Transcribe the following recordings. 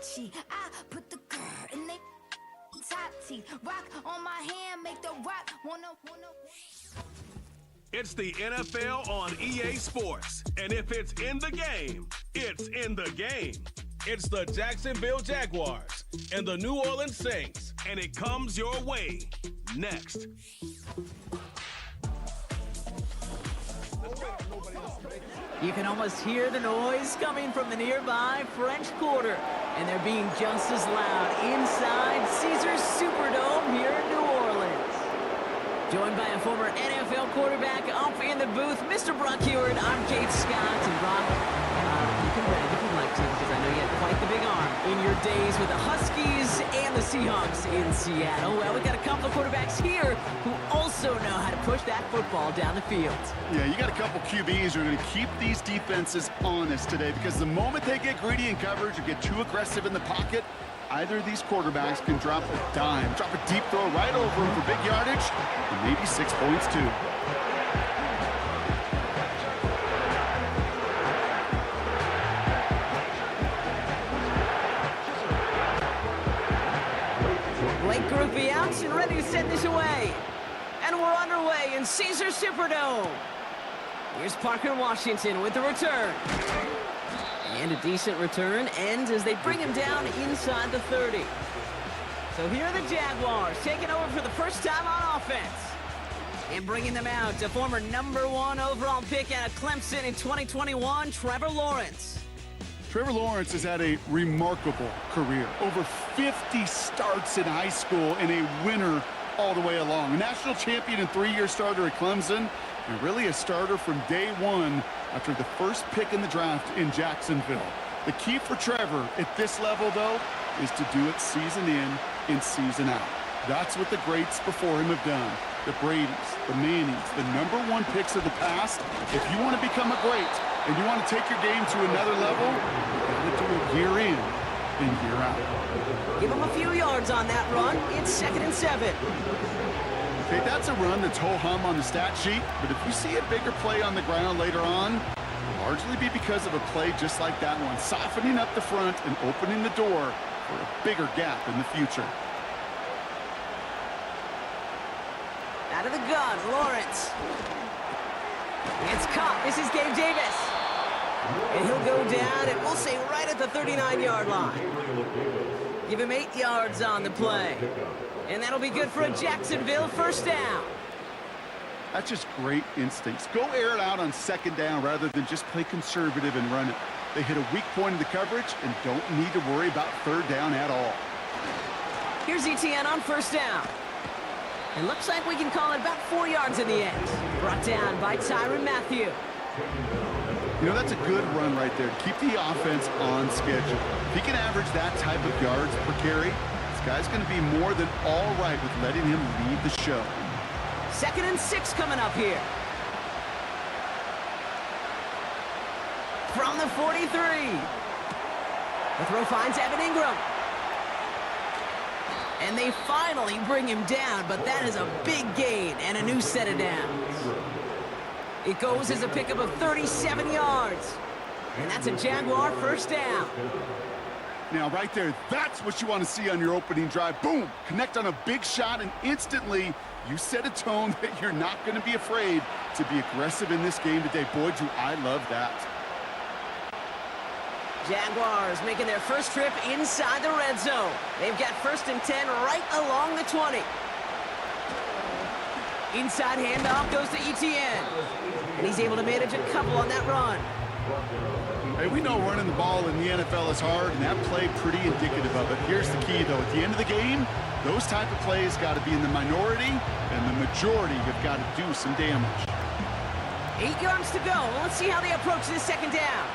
Versace. I put the girl in they top teeth. Rock on my hand, make the rock wanna. It's the NFL on EA Sports. And if it's in the game, it's in the game. It's the Jacksonville Jaguars and the New Orleans Saints. And it comes your way next. You can almost hear the noise coming from the nearby French Quarter. And they're being just as loud inside Caesars Superdome here in New Orleans. Joined by a former NFL quarterback up in the booth, Mr. Brock Hewitt. I'm Kate Scott. And Brock, you can brag if you'd like to, because I know you had quite the big arm in your days with the Huskies and the Seahawks in Seattle. Well, we've got a couple of quarterbacks here who also know how to push that football down the field. Yeah, you got a couple QBs who are going to keep these defenses honest today, because the moment they get greedy in coverage or get too aggressive in the pocket, either of these quarterbacks can drop a dime, drop a deep throw right over him for big yardage, and maybe 6 points too. Blake Groupie out and ready to send this away. And we're underway in Caesars Superdome. Here's Parker Washington with the return. And a decent return ends as they bring him down inside the 30. So here are the Jaguars taking over for the first time on offense. And bringing them out to former #1 overall pick out of Clemson in 2021, Trevor Lawrence. Trevor Lawrence has had a remarkable career. Over 50 starts in high school and a winner all the way along. A national champion and 3-year starter at Clemson, and really a starter from day one after the first pick in the draft in Jacksonville. The key for Trevor at this level, though, is to do it season in and season out. That's what the greats before him have done. The Bradys, the Mannings, the #1 picks of the past. If you want to become a great and you want to take your game to another level, you got to do it year in and year out. Give him a few yards on that run. It's 2nd and 7. Okay, that's a run that's ho-hum on the stat sheet, but if you see a bigger play on the ground later on, it'll largely be because of a play just like that one, softening up the front and opening the door for a bigger gap in the future. Out of the gun, Lawrence. It's caught. This is Gabe Davis. And he'll go down, and we'll say right at the 39-yard line. Give him 8 yards on the play. And that'll be good for a Jacksonville first down. That's just great instincts. Go air it out on 2nd down rather than just play conservative and run it. They hit a weak point in the coverage and don't need to worry about 3rd down at all. Here's ETN on 1st down. It looks like we can call it about 4 yards in the end. Brought down by Tyrann Mathieu. You know, that's a good run right there. Keep the offense on schedule. If he can average that type of yards per carry, this guy's going to be more than all right with letting him lead the show. 2nd and 6 coming up here. From the 43. The throw finds Evan Ingram. And they finally bring him down, but that is a big gain and a new set of downs. It goes as a pickup of 37 yards. And that's a Jaguar first down. Now, right there, that's what you want to see on your opening drive. Boom! Connect on a big shot, and instantly you set a tone that you're not going to be afraid to be aggressive in this game today. Boy, do I love that. Jaguars making their first trip inside the red zone. They've got 1st and 10 right along the 20. Inside handoff goes to ETN. And he's able to manage a couple on that run. Hey, we know running the ball in the NFL is hard, and that play pretty indicative of it. Here's the key, though. At the end of the game, those type of plays got to be in the minority, and the majority have got to do some damage. 8 yards to go. Let's see how they approach this 2nd down.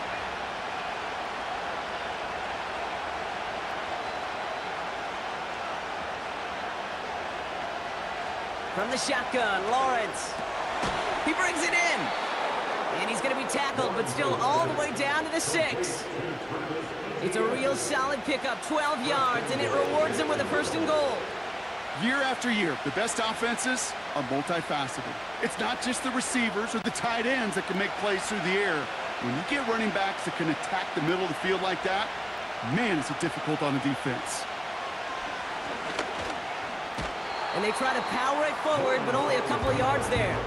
From the shotgun, Lawrence. He brings it in. And he's going to be tackled, but still all the way down to the 6. It's a real solid pickup, 12 yards, and it rewards him with a 1st and goal. Year after year, the best offenses are multifaceted. It's not just the receivers or the tight ends that can make plays through the air. When you get running backs that can attack the middle of the field like that, Man, is it difficult on the defense. And they try to power it forward, but only a couple of yards there.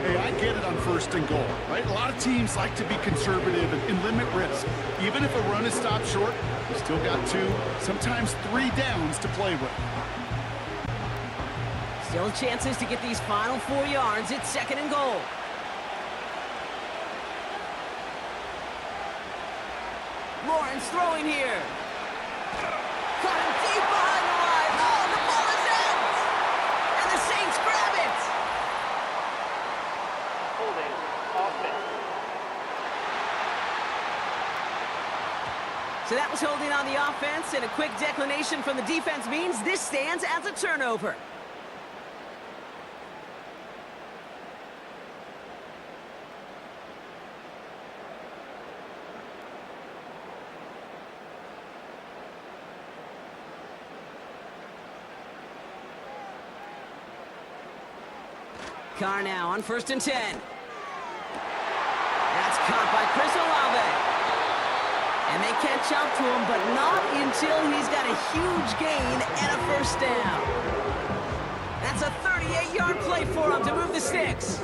Hey, I get it on 1st and goal, right? A lot of teams like to be conservative and limit risk. Even if a run is stopped short, you still got 2, sometimes 3 downs to play with. Still chances to get these final 4 yards. It's 2nd and goal. Lawrence throwing here. Caught him deep behind the line. Oh, the ball is out! And the Saints grab it! Holding offense. So that was holding on the offense, and a quick declination from the defense means this stands as a turnover. Carr now on 1st and 10. That's caught by Chris Olave. And they catch up to him, but not until he's got a huge gain and a 1st down. That's a 38-yard play for him to move the sticks.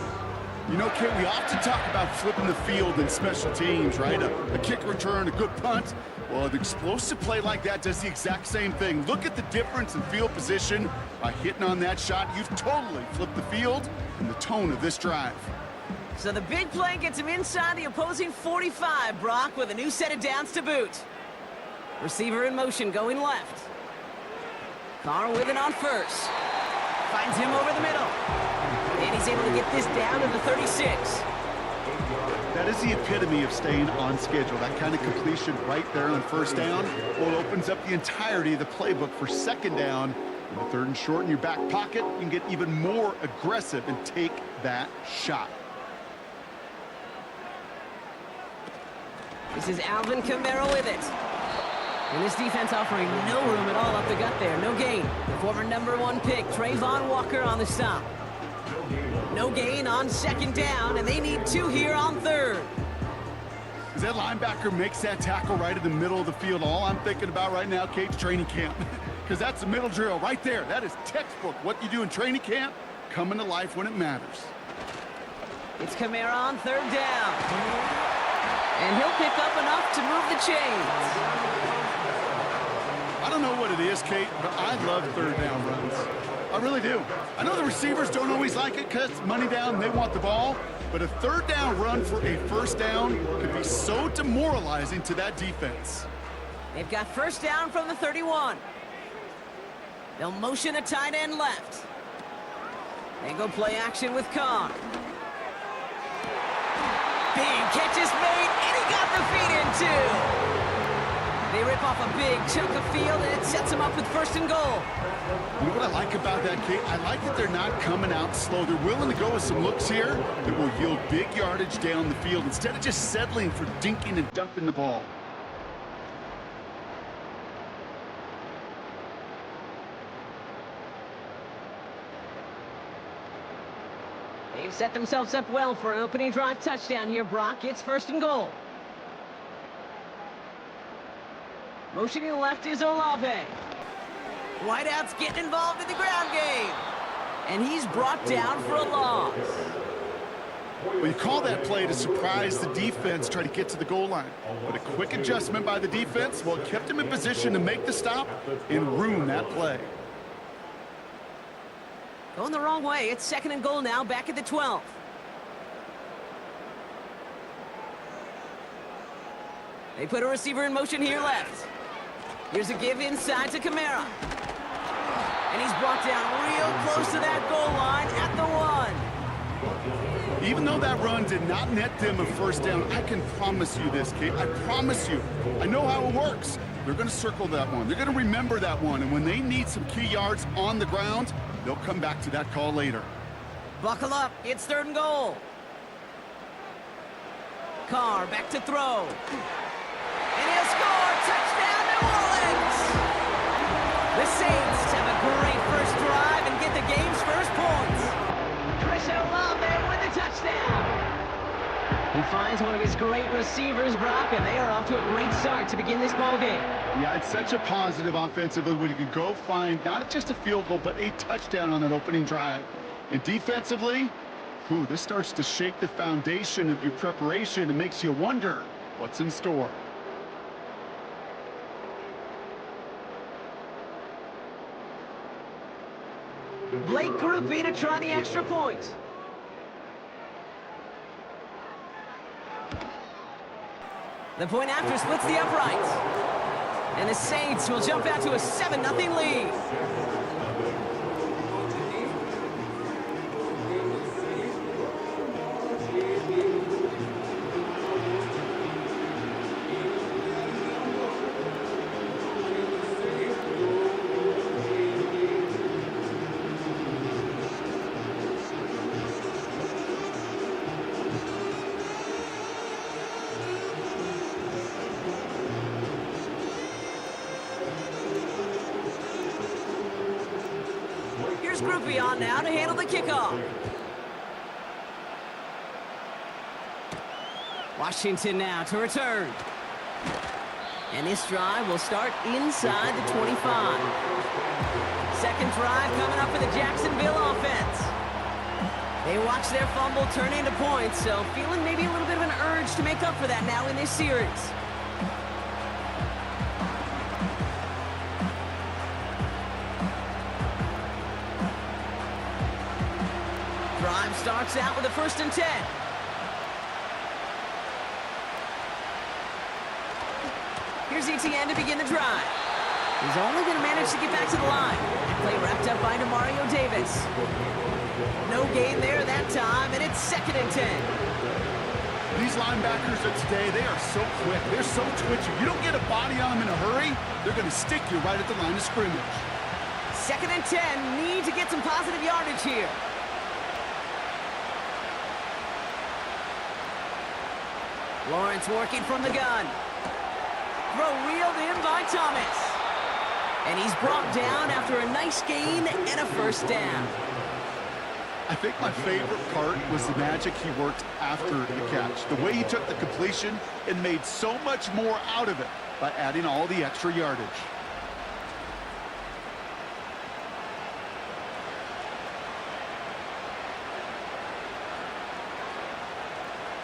You know, Kit, we often talk about flipping the field in special teams, right? A kick return, a good punt. Well, an explosive play like that does the exact same thing. Look at the difference in field position. By hitting on that shot, you've totally flipped the field and the tone of this drive. So the big play gets him inside the opposing 45, Brock, with a new set of downs to boot. Receiver in motion going left. Carr with it on 1st. Finds him over the middle. And he's able to get this down to the 36. That is the epitome of staying on schedule. That kind of completion right there on 1st down. Well, it opens up the entirety of the playbook for 2nd down. In the 3rd and short in your back pocket, you can get even more aggressive and take that shot. This is Alvin Kamara with it. And this defense offering no room at all up the gut there. No gain. The former #1 pick, Trayvon Walker on the stop. No gain on 2nd down, and they need 2 here on 3rd. As that linebacker makes that tackle right in the middle of the field, all I'm thinking about right now, Kate's training camp. Because that's the middle drill right there. That is textbook. What you do in training camp, coming to life when it matters. It's Kamara on 3rd down. And he'll pick up enough to move the chains. I don't know what it is, Kate, but I love 3rd down runs. I really do. I know the receivers don't always like it because it's money down and they want the ball, but a 3rd down run for a 1st down can be so demoralizing to that defense. They've got 1st down from the 31. They'll motion a tight end left. They go play action with Carr. Big catch is made, and he got the feet in too. They rip off a big chunk of field, and it sets them up with 1st and goal. You know what I like about that, Kate? I like that they're not coming out slow. They're willing to go with some looks here that will yield big yardage down the field instead of just settling for dinking and dumping the ball. They've set themselves up well for an opening drive touchdown here, Brock. It's 1st and goal. Motioning left is Olave. Whiteout's getting involved in the ground game. And he's brought down for a loss. Well, you call that play to surprise the defense, try to get to the goal line. But a quick adjustment by the defense, well, it kept him in position to make the stop and ruin that play. Going the wrong way. It's 2nd and goal now, back at the 12. They put a receiver in motion here left. Here's a give inside to Kamara. And he's brought down real close to that goal line at the 1. Even though that run did not net them a 1st down, I can promise you this, Kate. I promise you. I know how it works. They're going to circle that one. They're going to remember that one. And when they need some key yards on the ground, they'll come back to that call later. Buckle up. It's 3rd and goal. Carr back to throw. And he'll score. Touchdown, New Orleans. The Saints have a great first drive and get the game's first points. Chris Olave with the touchdown. He finds one of his great receivers, Brock, and they are off to a great start to begin this ball game. Yeah, it's such a positive offensively when you can go find not just a field goal, but a touchdown on that opening drive. And defensively, this starts to shake the foundation of your preparation and makes you wonder what's in store. Blake Groupie to try the extra point. The point after splits the uprights. And the Saints will jump out to a 7-0 lead. Here's Groupie on now to handle the kickoff. Washington now to return. And this drive will start inside the 25. Second drive coming up for the Jacksonville offense. They watch their fumble turn into points, so feeling maybe a little bit of an urge to make up for that now in this series. Drive starts out with a 1st and 10. Here's ETN to begin the drive. He's only going to manage to get back to the line. That play wrapped up by Demario Davis. No gain there that time, and it's 2nd and 10. These linebackers of today, they are so quick. They're so twitchy. You don't get a body on them in a hurry, they're going to stick you right at the line of scrimmage. 2nd and 10. Need to get some positive yardage here. Lawrence working from the gun. Throw reeled in by Thomas. And he's brought down after a nice gain and a 1st down. I think my favorite part was the magic he worked after the catch. The way he took the completion and made so much more out of it by adding all the extra yardage.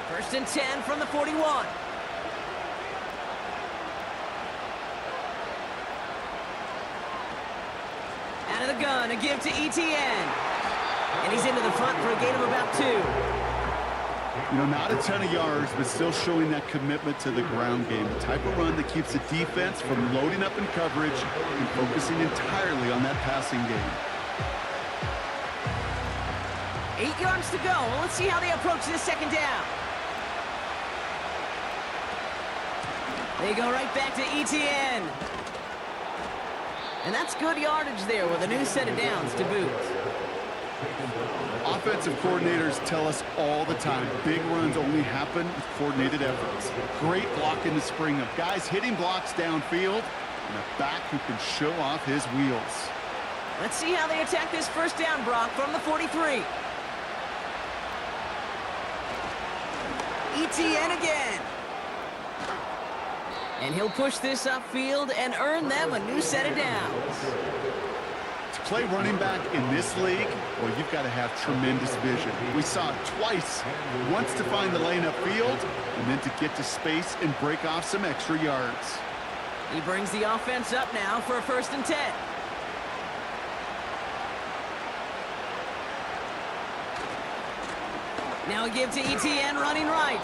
First and 10 from the 41. Out of the gun, a give to ETN. And he's into the front for a gain of about 2. You know, not a ton of yards, but still showing that commitment to the ground game. The type of run that keeps the defense from loading up in coverage and focusing entirely on that passing game. 8 yards to go. Well, let's see how they approach this 2nd down. They go right back to ETN. And that's good yardage there with a new set of downs to boot. Offensive coordinators tell us all the time, big runs only happen with coordinated efforts. Great block in the spring of guys hitting blocks downfield and a back who can show off his wheels. Let's see how they attack this 1st down, Brock, from the 43. ETN again. And he'll push this upfield and earn them a new set of downs. To play running back in this league, well, you've got to have tremendous vision. We saw it twice. Once to find the lane upfield, and then to get to space and break off some extra yards. He brings the offense up now for a 1st and 10. Now a give to ETN running right.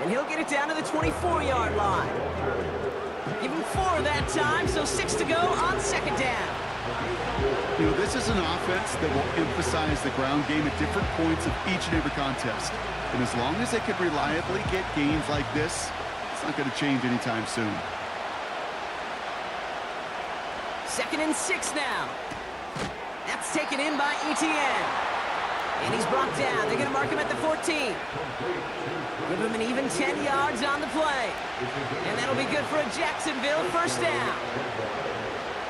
And he'll get it down to the 24-yard line. Give him 4 that time, so 6 to go on 2nd down. You know, this is an offense that will emphasize the ground game at different points of each and every contest. And as long as they can reliably get gains like this, it's not going to change anytime soon. 2nd and 6 now. That's taken in by ETN. And he's brought down. They're going to mark him at the 14. Give him an even 10 yards on the play. And that'll be good for a Jacksonville 1st down.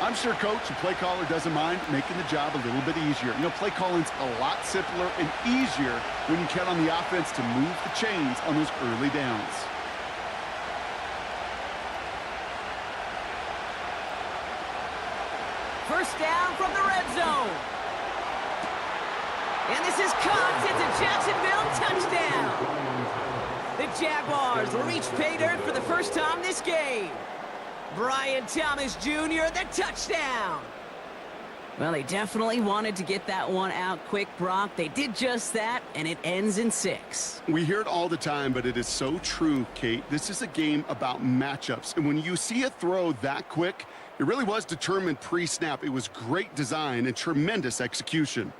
I'm sure coach and play caller doesn't mind making the job a little bit easier. You know, play calling's a lot simpler and easier when you count on the offense to move the chains on those early downs. First down from the red zone. And this is caught. It's a Jacksonville touchdown. The Jaguars reach pay dirt for the first time this game. Brian Thomas Jr., the touchdown. Well, they definitely wanted to get that one out quick, Brock. They did just that, and it ends in 6. We hear it all the time, but it is so true, Kate. This is a game about matchups. And when you see a throw that quick, it really was determined pre-snap. It was great design and tremendous execution.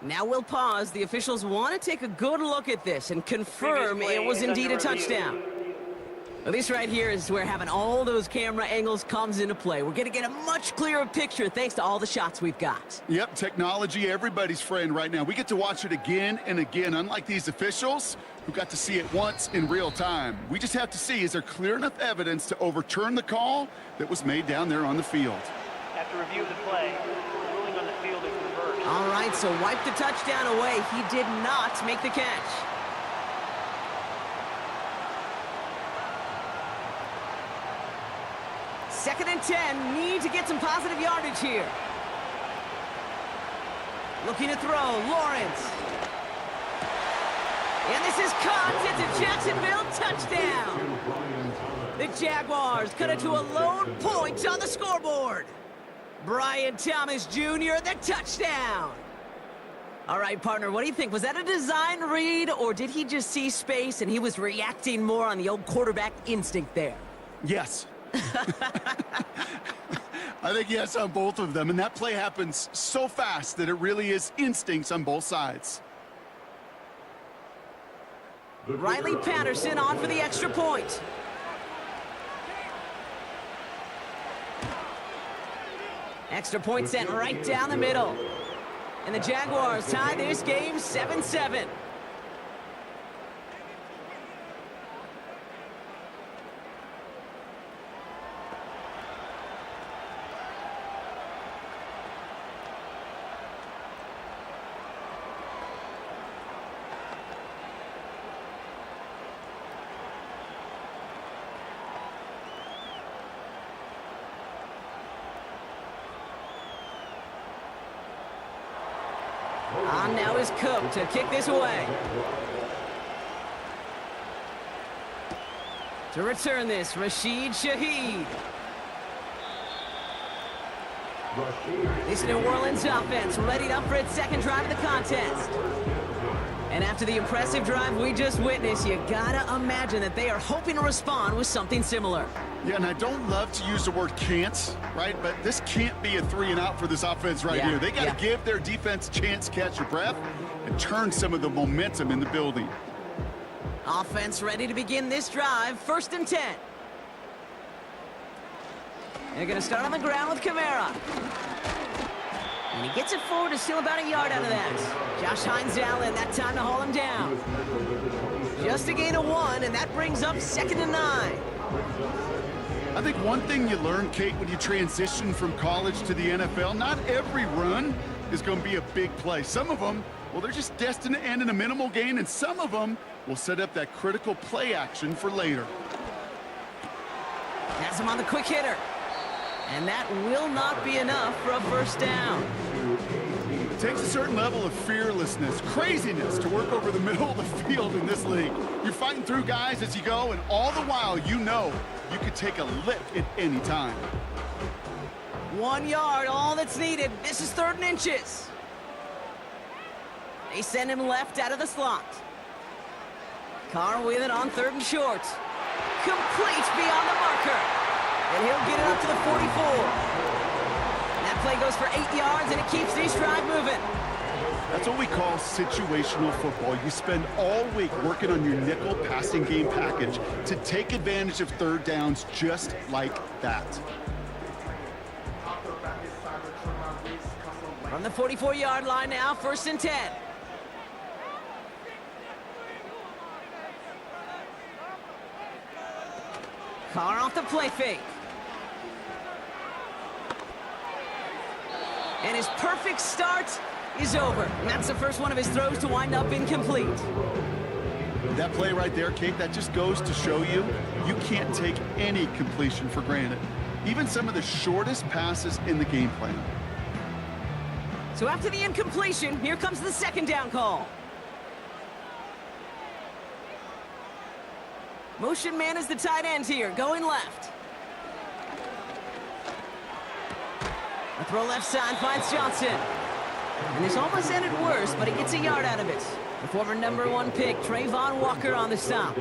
Now we'll pause. The officials want to take a good look at this and confirm it was indeed a touchdown. Well, this right here is where having all those camera angles comes into play. We're going to get a much clearer picture thanks to all the shots we've got. Yep, technology, everybody's friend right now. We get to watch it again and again, unlike these officials who got to see it once in real time. We just have to see, is there clear enough evidence to overturn the call that was made down there on the field? After review of the play, the ruling on the field is reversed. All right, so wipe the touchdown away. He did not make the catch. Second and 10, need to get some positive yardage here. Looking to throw, Lawrence. And this is caught. It's a Jacksonville touchdown. The Jaguars cut it to a lone point on the scoreboard. Brian Thomas Jr., the touchdown. All right, partner, what do you think? Was that a design read, or did he just see space and he was reacting more on the old quarterback instinct there? Yes. I think yes on both of them, and that play happens so fast that it really is instincts on both sides. Riley Patterson on for the extra point. Extra point sent right down the middle. And the Jaguars tie this game 7-7. On now is Cook to kick this away. To return this, Rashid Shaheed. This New Orleans offense readied up for its second drive of the contest. And after the impressive drive we just witnessed, you gotta imagine that they are hoping to respond with something similar. Yeah, and I don't love to use the word can't, right? But this can't be a 3-and-out for this offense right here. They got to give their defense a chance to catch your breath and turn some of the momentum in the building. Offense ready to begin this drive. First and 10. They're going to start on the ground with Kamara. And he gets it forward to steal about a yard out of that. Josh Hines Allen, that time to haul him down. Just a gain of 1, and that brings up 2nd and 9. I think one thing you learn, Kate, when you transition from college to the NFL, not every run is going to be a big play. Some of them, well, they're just destined to end in a minimal gain, and some of them will set up that critical play action for later. Has him on the quick hitter. And that will not be enough for a first down. It takes a certain level of fearlessness, craziness to work over the middle of the field in this league. You're fighting through guys as you go, and all the while you know you could take a lick at any time. 1 yard, all that's needed. This is 3rd and inches. They send him left out of the slot. Carr with it on 3rd and short. Complete beyond the marker. And he'll get it up to the 44. And that play goes for 8 yards, and it keeps this drive moving. That's what we call situational football. You spend all week working on your nickel passing game package to take advantage of 3rd downs just like that. From the 44-yard line now, 1st and 10. Carr off the play fake. And his perfect start is over. And that's the first one of his throws to wind up incomplete. That play right there, Kate, that just goes to show you, you can't take any completion for granted. Even some of the shortest passes in the game plan. So after the incompletion, here comes the second down call. Motion man is the tight end here, going left. A throw left side finds Johnson. And this almost ended worse, but he gets a yard out of it. The former #1 pick, Trayvon Walker on the stop.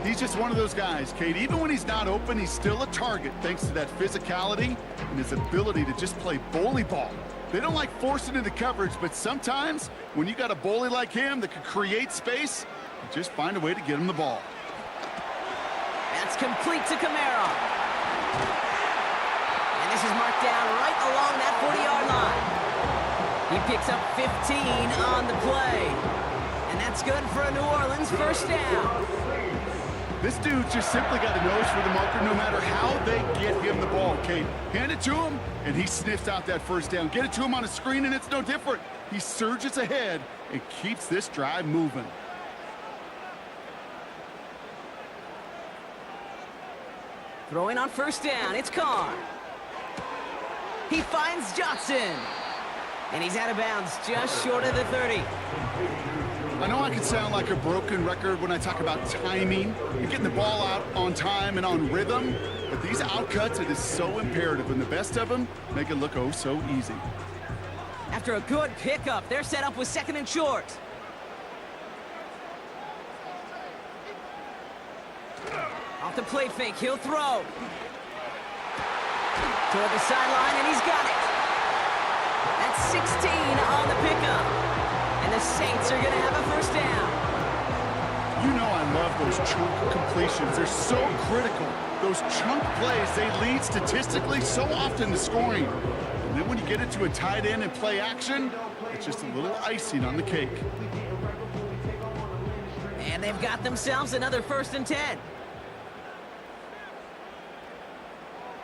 He's just one of those guys, Kate. Even when he's not open, he's still a target thanks to that physicality and his ability to just play bully ball. They don't like forcing into coverage, but sometimes when you got a bully like him that can create space, you just find a way to get him the ball. That's complete to Camara. And this is marked down right along that 40-yard line. He picks up 15 on the play. And that's good for a New Orleans first down. This dude just simply got a nose for the marker no matter how they get him the ball, Kate. Hand it to him, and he sniffs out that first down. Get it to him on a screen, and it's no different. He surges ahead and keeps this drive moving. Throwing on first down, it's Carr. He finds Johnson. And he's out of bounds, just short of the 30. I know I can sound like a broken record when I talk about timing and getting the ball out on time and on rhythm, but these outcuts, it is so imperative, and the best of them make it look oh so easy. After a good pickup, they're set up with second and short. Off the play fake, he'll throw. Toward the sideline, and he's got it. That's 16 on the pickup. And the Saints are going to have a first down. You know I love those chunk completions. They're so critical. Those chunk plays, they lead statistically so often to scoring. And then when you get into a tight end and play action, it's just a little icing on the cake. And they've got themselves another 1st and 10.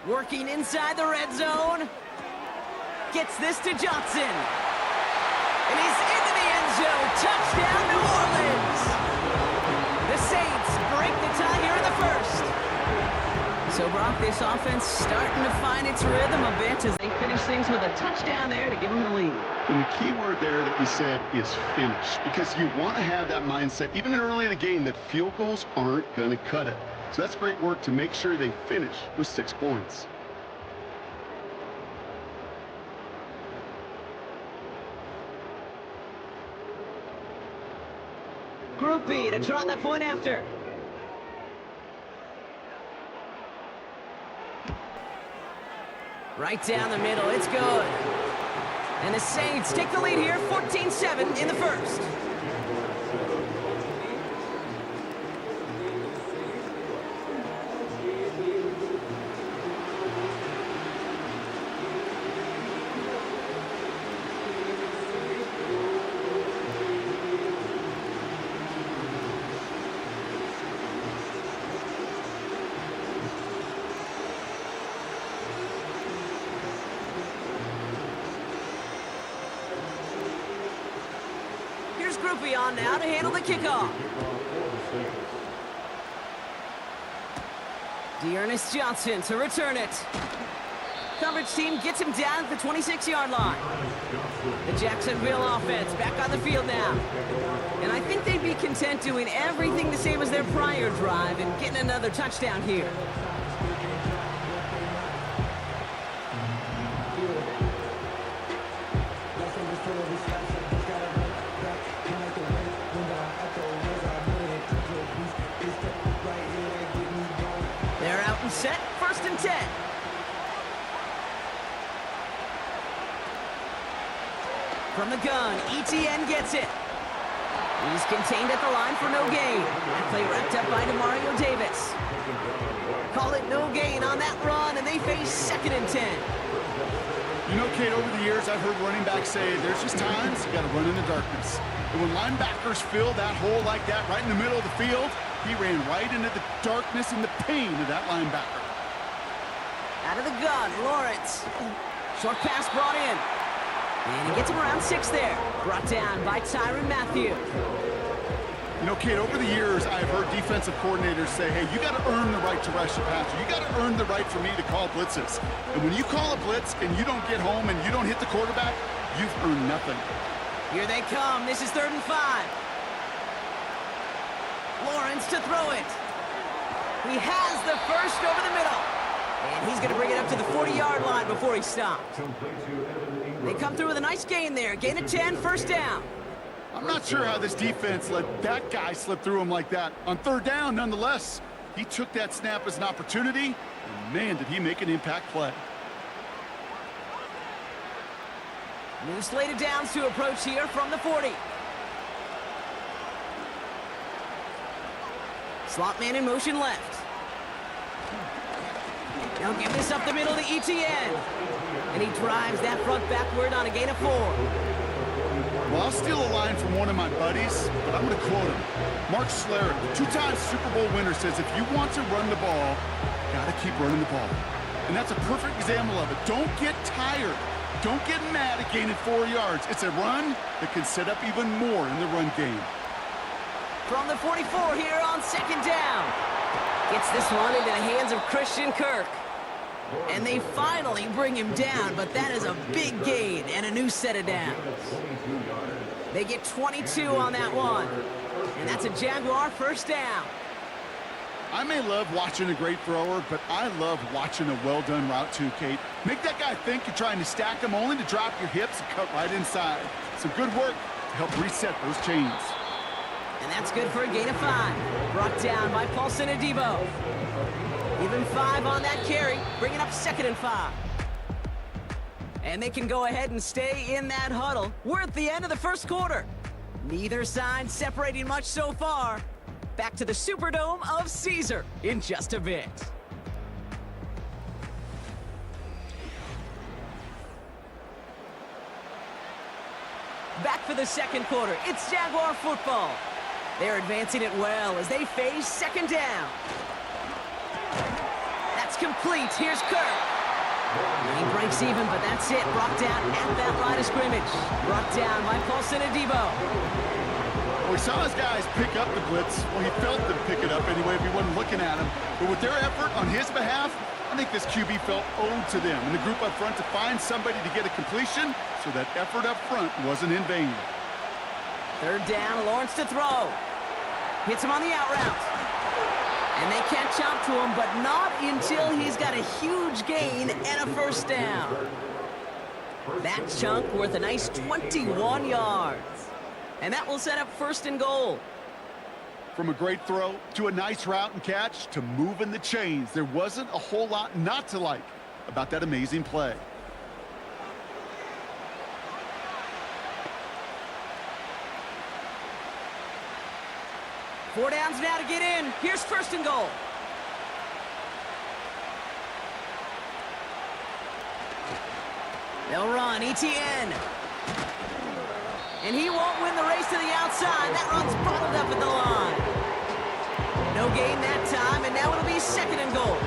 Working inside the red zone. Gets this to Johnson. And he's into the end zone. Touchdown, New Orleans. The Saints break the tie here in the first. So, Brock, this offense starting to find its rhythm a bit as they finish things with a touchdown there to give them the lead. And the key word there that you said is finish, because you want to have that mindset, even early in the game, that field goals aren't going to cut it. So that's great work to make sure they finish with 6 points. Group B to try that point after. Right down the middle, it's good. And the Saints take the lead here, 14-7 in the first. Groupie on now to handle the kickoff. Dearness Johnson to return it. Coverage team gets him down at the 26-yard line. The Jacksonville offense back on the field now. And I think they'd be content doing everything the same as their prior drive and getting another touchdown here. Set, 1st and 10. From the gun, ETN gets it. He's contained at the line for no gain. That play wrapped up by Demario Davis. Call it no gain on that run, and they face 2nd and 10. You know, Kate, over the years, I've heard running backs say there's just times you got to run in the darkness. And when linebackers fill that hole like that right in the middle of the field, he ran right into the darkness and the pain of that linebacker. Out of the gun, Lawrence. Short pass brought in. And he gets him around 6 there. Brought down by Tyrann Mathieu. You know, Kate, over the years, I've heard defensive coordinators say, hey, you got to earn the right to rush the passer. You got to earn the right for me to call blitzes. And when you call a blitz and you don't get home and you don't hit the quarterback, you've earned nothing. Here they come. This is 3rd and 5. Lawrence to throw it. He has the first over the middle. And he's going to bring it up to the 40-yard line before he stops. They come through with a nice gain there. Gain of 10, first down. I'm not sure how this defense let that guy slip through him like that. On 3rd down, nonetheless, he took that snap as an opportunity, and man, did he make an impact play. New slated downs to approach here from the 40. Slot man in motion left. Now give this up the middle to ETN. And he drives that front backward on a gain of 4. Well, I'll steal a line from one of my buddies, but I'm going to quote him. Mark Schlereth, the 2-time Super Bowl winner, says if you want to run the ball, you got to keep running the ball. And that's a perfect example of it. Don't get tired. Don't get mad at gaining 4 yards. It's a run that can set up even more in the run game. From the 44 here on 2nd down. Gets this one into the hands of Christian Kirk. And they finally bring him down, but that is a big gain and a new set of downs. They get 22 on that one. And that's a Jaguar first down. I may love watching a great thrower, but I love watching a well-done route too, Kate. Make that guy think you're trying to stack him only to drop your hips and cut right inside. Some good work to help reset those chains. And that's good for a gain of 5. Brought down by Paulson Adebo. Even 5 on that carry, bringing up 2nd and 5. And they can go ahead and stay in that huddle. We're at the end of the first quarter. Neither side separating much so far. Back to the Superdome of Caesar in just a bit. Back for the second quarter. It's Jaguar football. They're advancing it well as they face 2nd down. That's complete. Here's Kirk. He breaks even, but that's it. Brought down at that line of scrimmage. Brought down by Paulson Adebo. Well, we saw his guys pick up the blitz. Well, he felt them pick it up anyway if he wasn't looking at him. But with their effort on his behalf, I think this QB felt owed to them and the group up front to find somebody to get a completion so that effort up front wasn't in vain. 3rd down, Lawrence to throw. Hits him on the out route. And they catch up to him, but not until he's got a huge gain and a first down. That chunk worth a nice 21 yards. And that will set up 1st and goal. From a great throw to a nice route and catch to moving the chains, there wasn't a whole lot not to like about that amazing play. Four downs now to get in. Here's 1st and goal. They'll run, ETN. And he won't win the race to the outside. That run's bottled up at the line. No gain that time, and now it'll be 2nd and goal.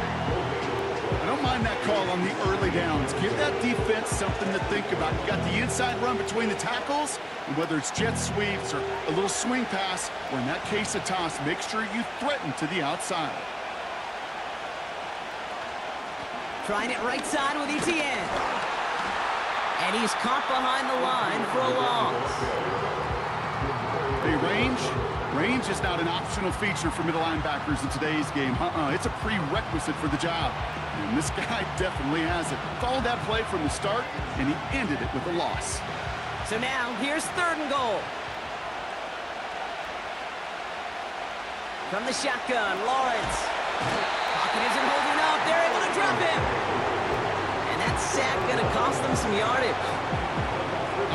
I don't mind that call on the early downs. Give that defense something to think about. You got the inside run between the tackles, and whether it's jet sweeps or a little swing pass, or in that case a toss, make sure you threaten to the outside. Trying it right side with ETN. And he's caught behind the line for a loss. Hey, range is not an optional feature for middle linebackers in today's game. It's a prerequisite for the job. And this guy definitely has it. Followed that play from the start, and he ended it with a loss. So now, here's 3rd and goal. From the shotgun, Lawrence. Pocket isn't holding up. They're able to drop him. And that sack going to cost them some yardage.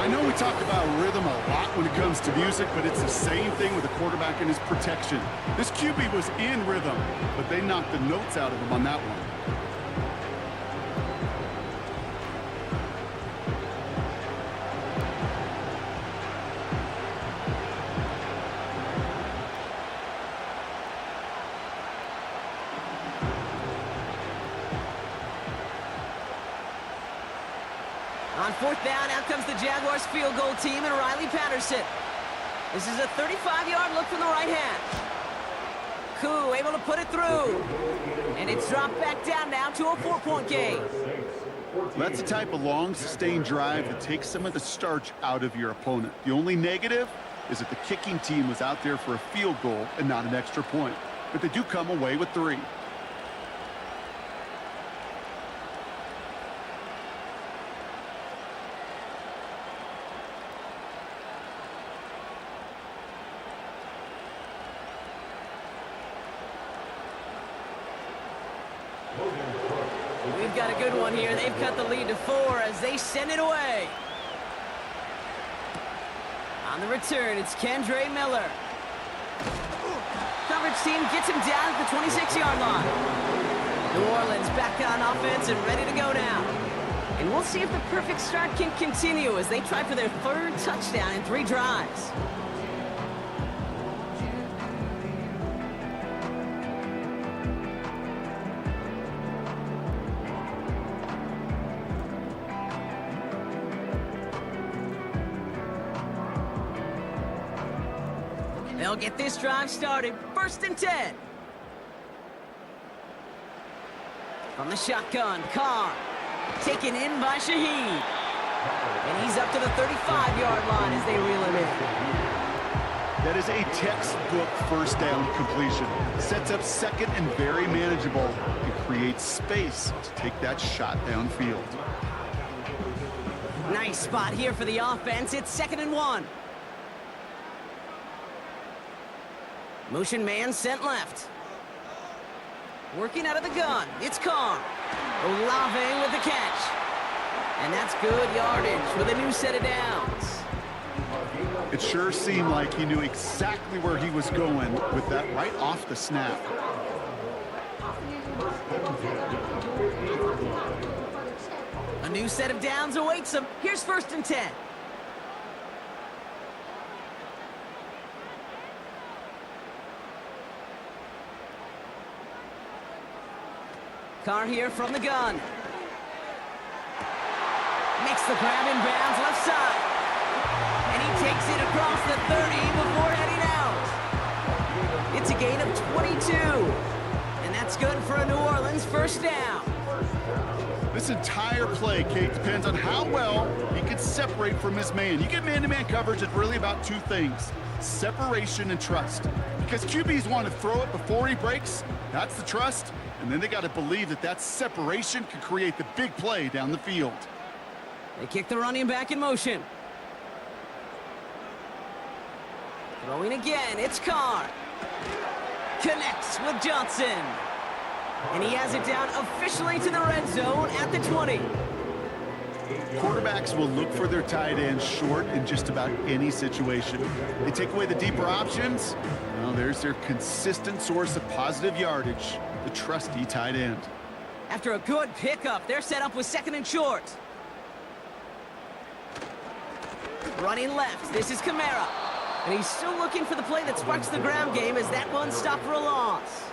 I know we talk about rhythm a lot when it comes to music, but it's the same thing with the quarterback and his protection. This QB was in rhythm, but they knocked the notes out of him on that one. fourth down, out comes the Jaguars field goal team and Riley Patterson. This is a 35-yard look from the right hand. Koo able to put it through. And it's dropped back down now to a 4-point game. That's the type of long, sustained drive that takes some of the starch out of your opponent. The only negative is that the kicking team was out there for a field goal and not an extra point. But they do come away with 3. We've got a good one here. They've cut the lead to 4 as they send it away. On the return, it's Kendre Miller. Coverage team gets him down at the 26-yard line. New Orleans back on offense and ready to go now. And we'll see if the perfect start can continue as they try for their 3rd touchdown in 3 drives. They'll get this drive started. 1st and 10. From the shotgun, Carr. Taken in by Shaheed. And he's up to the 35-yard line as they reel him in. That is a textbook first down completion. Sets up 2nd and very manageable and creates space to take that shot downfield. Nice spot here for the offense. It's 2nd and 1. Motion man sent left. Working out of the gun, it's Carr. Olave with the catch. And that's good yardage with a new set of downs. It sure seemed like he knew exactly where he was going with that right off the snap. A new set of downs awaits him. Here's 1st and 10. Carr here from the gun. Makes the grab in bounds left side. And he takes it across the 30 before heading out. It's a gain of 22. And that's good for a New Orleans 1st down. This entire play, Kate, depends on how well he can separate from his man. You get man-to-man coverage, it's really about 2 things. Separation and trust. Because QBs want to throw it before he breaks. That's the trust. And then they got to believe that that separation can create the big play down the field. They kick the running back in motion. Throwing again, it's Carr. Connects with Johnson. And he has it down officially to the red zone at the 20. Quarterbacks will look for their tight end short in just about any situation. They take away the deeper options. Well, there's their consistent source of positive yardage, the trusty tight end. After a good pickup, they're set up with 2nd and short. Running left, this is Kamara. And he's still looking for the play that sparks the ground game as that one stopped for a loss.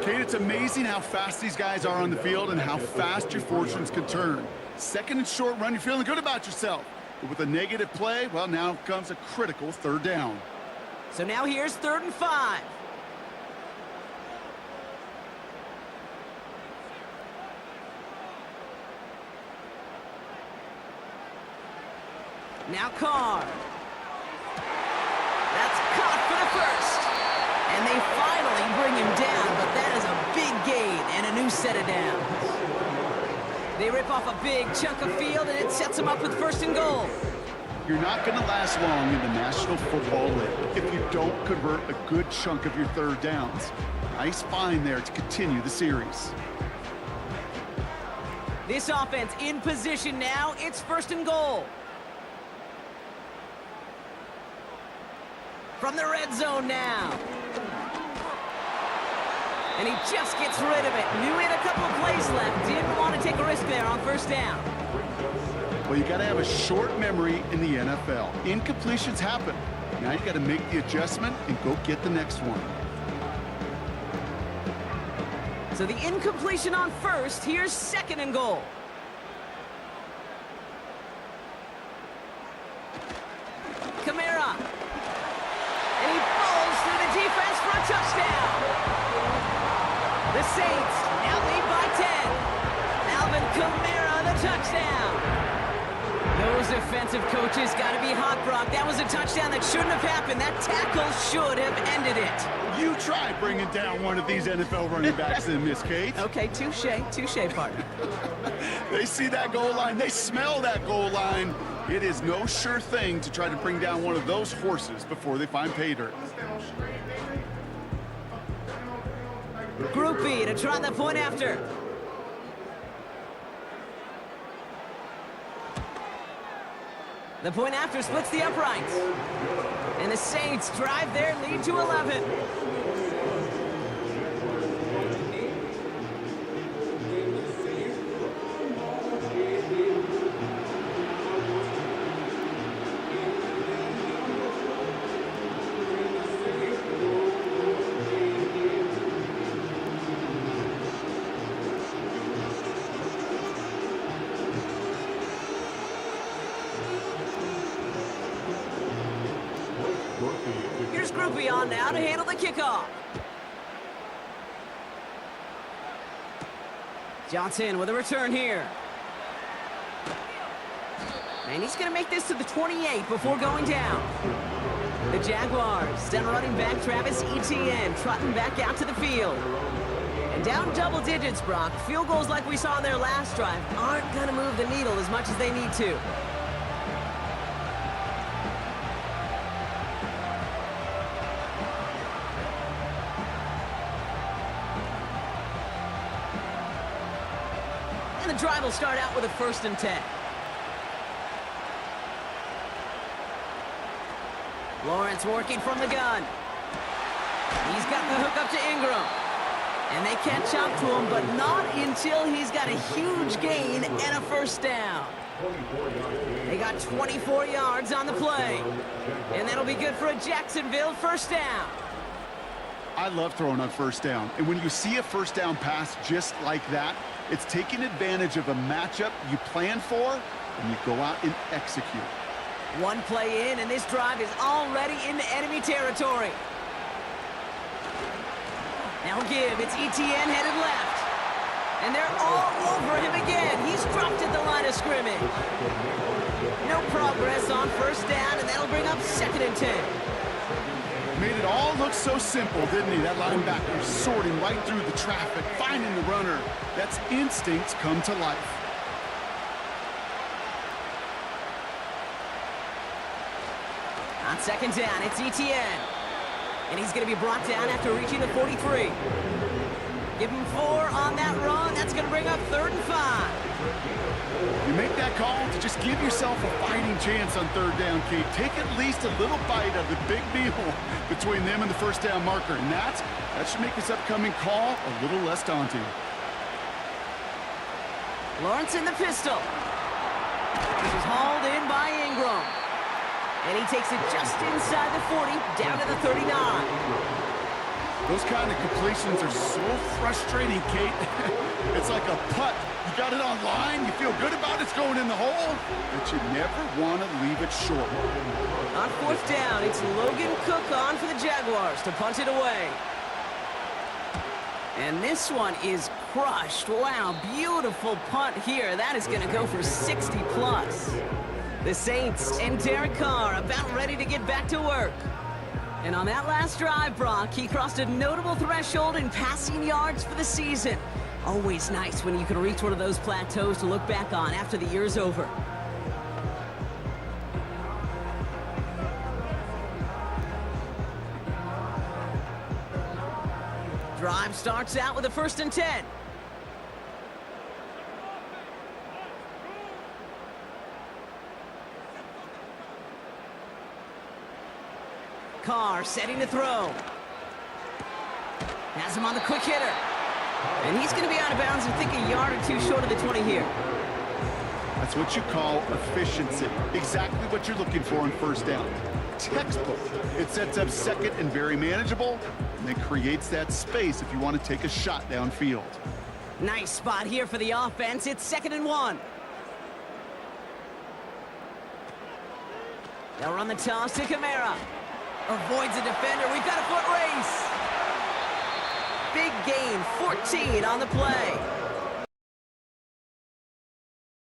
Kate, it's amazing how fast these guys are on the field and how fast your fortunes can turn. 2nd and short run, you're feeling good about yourself. But with a negative play, well, now comes a critical 3rd down. So now here's 3rd and 5. Now Carr. That's caught for the 1st. And they finally bring him down, but that is a big gain and a new set of downs. They rip off a big chunk of field, and it sets them up with 1st and goal. You're not going to last long in the National Football League if you don't convert a good chunk of your 3rd downs. Nice find there to continue the series. This offense in position now. It's 1st and goal. From the red zone now. And he just gets rid of it. Knew he had a couple of plays left. Didn't want to take a risk there on 1st down. Well, you got to have a short memory in the NFL. Incompletions happen. Now you got to make the adjustment and go get the next one. So the incompletion on 1st. Here's 2nd and goal. Saints now lead by 10. Alvin Kamara, the touchdown. Those defensive coaches got to be hot, Brock. That was a touchdown that shouldn't have happened. That tackle should have ended it. You try bringing down one of these NFL running backs in, Miss Kate. Okay, touche, partner. They see that goal line. They smell that goal line. It is no sure thing to try to bring down one of those horses before they find pay dirt. Group B to try the point after. The point after splits the uprights. And the Saints drive their lead to 11. Here's Group B on now to handle the kickoff. Johnson with a return here. And he's going to make this to the 28 before going down. The Jaguars, then running back Travis Etienne, trotting back out to the field. And down double digits, Brock. Field goals like we saw in their last drive aren't going to move the needle as much as they need to. And the drive will start out with a 1st and 10. Lawrence working from the gun. He's got the hook up to Ingram. And they catch up to him, but not until he's got a huge gain and a 1st down. They got 24 yards on the play. And that'll be good for a Jacksonville 1st down. I love throwing on 1st down. And when you see a 1st down pass just like that, it's taking advantage of a matchup you plan for, and you go out and execute. One play in, and this drive is already into enemy territory. Now give, it's Etienne headed left. And they're all over him again. He's dropped at the line of scrimmage. No progress on 1st down, and that'll bring up 2nd and 10. Made it all look so simple, didn't he? That linebacker sorting right through the traffic, finding the runner. That's instincts come to life. On 2nd down, it's Etienne. And he's going to be brought down after reaching the 43. Give him 4 on that run. That's going to bring up 3rd and 5. You make that call to just give yourself a fighting chance on 3rd down, Kate. Take at least a little bite of the big meal between them and the 1st down marker. And that should make this upcoming call a little less daunting. Lawrence in the pistol. This is hauled in by Ingram. And he takes it just inside the 40, down to the 39. Those kind of completions are so frustrating, Kate. It's like a putt. You got it on line, you feel good about it's going in the hole, but you never want to leave it short. On 4th down, it's Logan Cook on for the Jaguars to punt it away. And this one is crushed. Wow, beautiful punt here. That is going to go for 60 plus. The Saints and Derek Carr about ready to get back to work. And on that last drive, Brock, he crossed a notable threshold in passing yards for the season. Always nice when you can reach one of those plateaus to look back on after the year's over. Drive starts out with a 1st and 10. Carr setting to throw. Has him on the quick hitter. And he's going to be out of bounds, I think, a yard or 2 short of the 20 here. That's what you call efficiency. Exactly what you're looking for on 1st down. Textbook. It sets up 2nd and very manageable, and then creates that space if you want to take a shot downfield. Nice spot here for the offense. It's 2nd and 1. They'll run the toss to Kamara. Avoids a defender. We've got a foot race. Big gain, 14 on the play.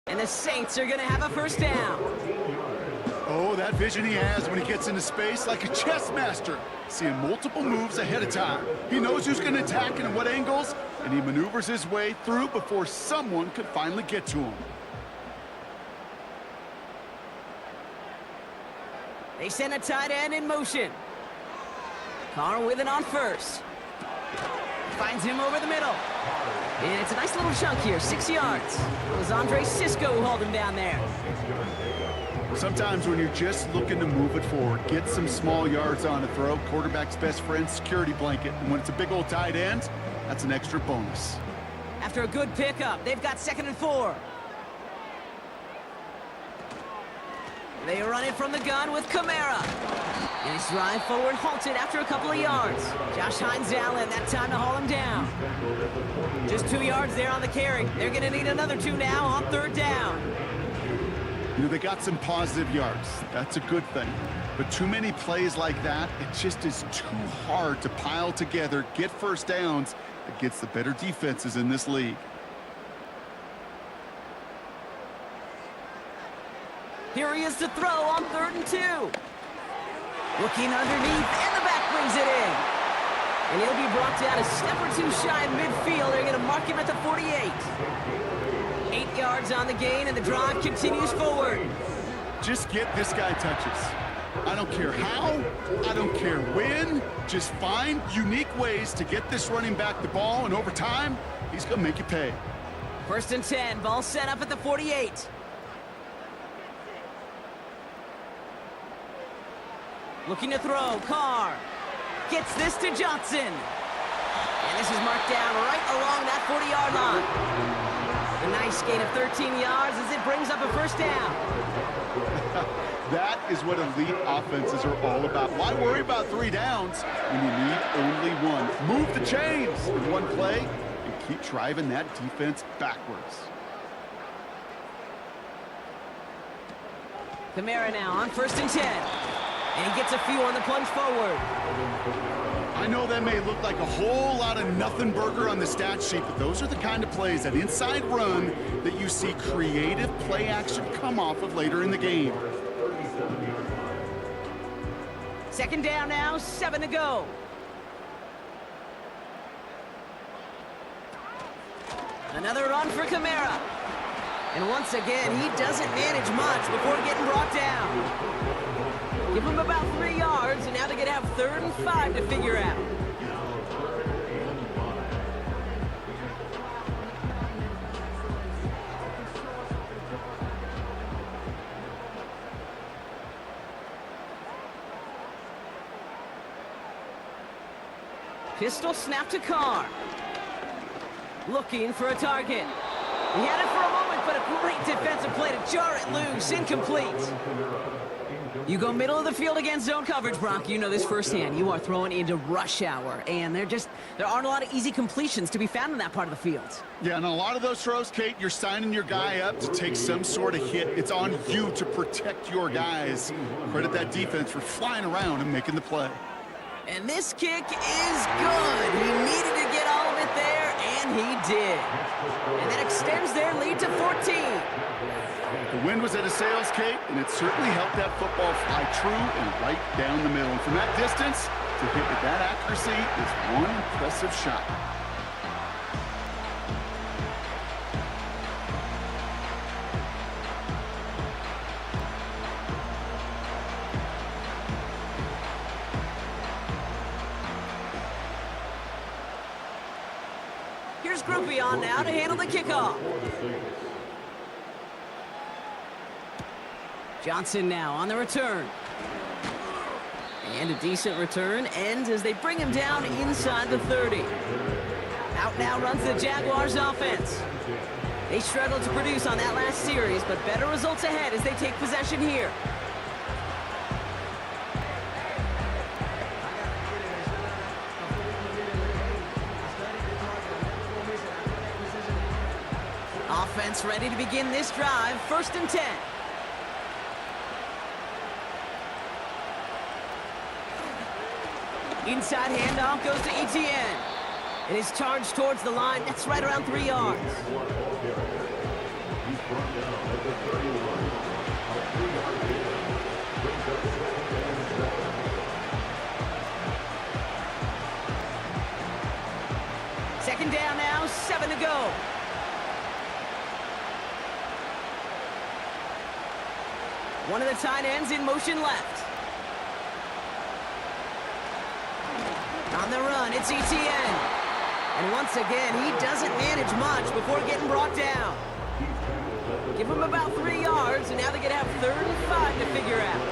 And the Saints are going to have a first down. Oh, that vision he has when he gets into space, like a chess master, seeing multiple moves ahead of time. He knows who's going to attack and at what angles, and he maneuvers his way through before someone could finally get to him. They send a tight end in motion. Carr with it on first. Finds him over the middle. And it's a nice little chunk here, 6 yards. It was Andre Sisco who hauled him down there. Sometimes when you're just looking to move it forward, get some small yards on a throw, quarterback's best friend, security blanket. And when it's a big old tight end, that's an extra bonus. After a good pickup, they've got 2nd and 4. They run it from the gun with Kamara. And his drive forward halted after a couple of yards. Josh Hines-Allen, that time to haul him down. Just 2 yards there on the carry. They're going to need another 2 now on 3rd down. You know, they got some positive yards. That's a good thing. But too many plays like that, it just is too hard to pile together, get first downs against the better defenses in this league. Here he is to throw on 3rd and 2. Looking underneath, and the back brings it in. And he'll be brought down a step or 2 shy of midfield. They're going to mark him at the 48. 8 yards on the gain, and the drive continues forward. Just get this guy touches. I don't care how, I don't care when. Just find unique ways to get this running back the ball, and over time, he's going to make you pay. 1st and 10, ball set up at the 48. Looking to throw, Carr gets this to Johnson. And this is marked down right along that 40-yard line. A nice gain of 13 yards as it brings up a first down. That is what elite offenses are all about. Why worry about 3 downs when you need only 1? Move the chains in one play and keep driving that defense backwards. Kamara now on 1st and 10. And he gets a few on the plunge forward. I know that may look like a whole lot of nothing burger on the stat sheet, but those are the kind of plays, that inside run, that you see creative play action come off of later in the game. 2nd down now, 7 to go. Another run for Kamara. And once again, he doesn't manage much before getting brought down. Give him about 3 yards, and now they're going to have 3rd and 5 to figure out. Pistol snap to Carr. Looking for a target. He had it for a moment, but a great defensive play to jar it loose. Incomplete. You go middle of the field against zone coverage, Brock. You know this firsthand. You are throwing into rush hour, and there aren't a lot of easy completions to be found in that part of the field. Yeah, and a lot of those throws, Kate, you're signing your guy up to take some sort of hit. It's on you to protect your guys. Credit that defense for flying around and making the play. And this kick is good. He needed to get all of it there, and he did. And that extends their lead to 14. The wind was at a sails, Kate, and it certainly helped that football fly true and right down the middle. And from that distance, to hit with that accuracy is one impressive shot. Here's Groupie on now to handle the kickoff. Johnson now on the return. And a decent return ends as they bring him down inside the 30. Out now runs the Jaguars offense. They struggled to produce on that last series, but better results ahead as they take possession here. Offense ready to begin this drive. 1st and 10. Inside handoff goes to Etienne. It is charged towards the line. That's right around 3 yards. Second down now, 7 to go. One of the tight ends in motion left. On the run, it's ETN. And once again, he doesn't manage much before getting brought down. Give him about 3 yards, and now they're going to have 3rd and 5 to figure out.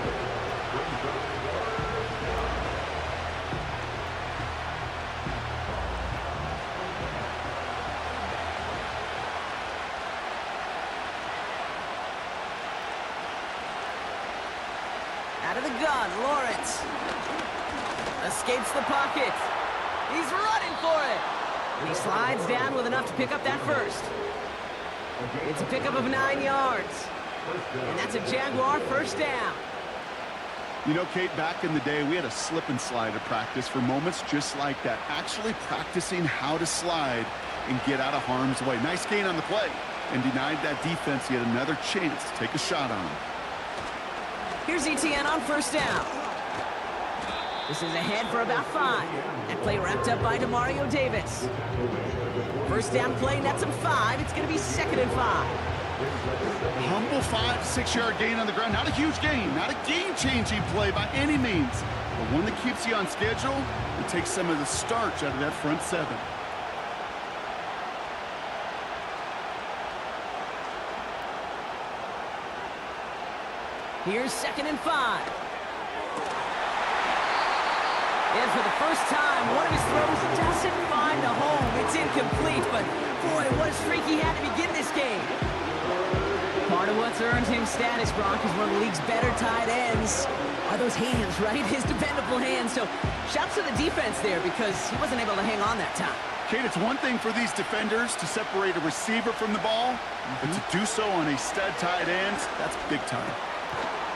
Out of the gun, Lawrence. Escapes the pocket. He's running for it. And he slides down with enough to pick up that first. It's a pickup of 9 yards. And that's a Jaguar first down. You know, Kate, back in the day, we had a slip and slide at practice for moments just like that. Actually practicing how to slide and get out of harm's way. Nice gain on the play. And denied that defense yet another chance to take a shot on him. Here's ETN on first down. This is ahead for about 5. That play wrapped up by Demario Davis. First down play, nets him 5. It's going to be 2nd and 5. Humble 5 to 6 yard gain on the ground. Not a huge gain, not a game-changing play by any means, but one that keeps you on schedule and takes some of the starch out of that front 7. Here's 2nd and 5. And for the first time, one of his throws doesn't find a home. It's incomplete, but boy, what a streak he had to begin this game. Part of what's earned him status, Brock, is one of the league's better tight ends. Are those hands, right? His dependable hands. So shouts to the defense there because he wasn't able to hang on that time. Kate, it's one thing for these defenders to separate a receiver from the ball, but to do so on a stud tight end, that's big time.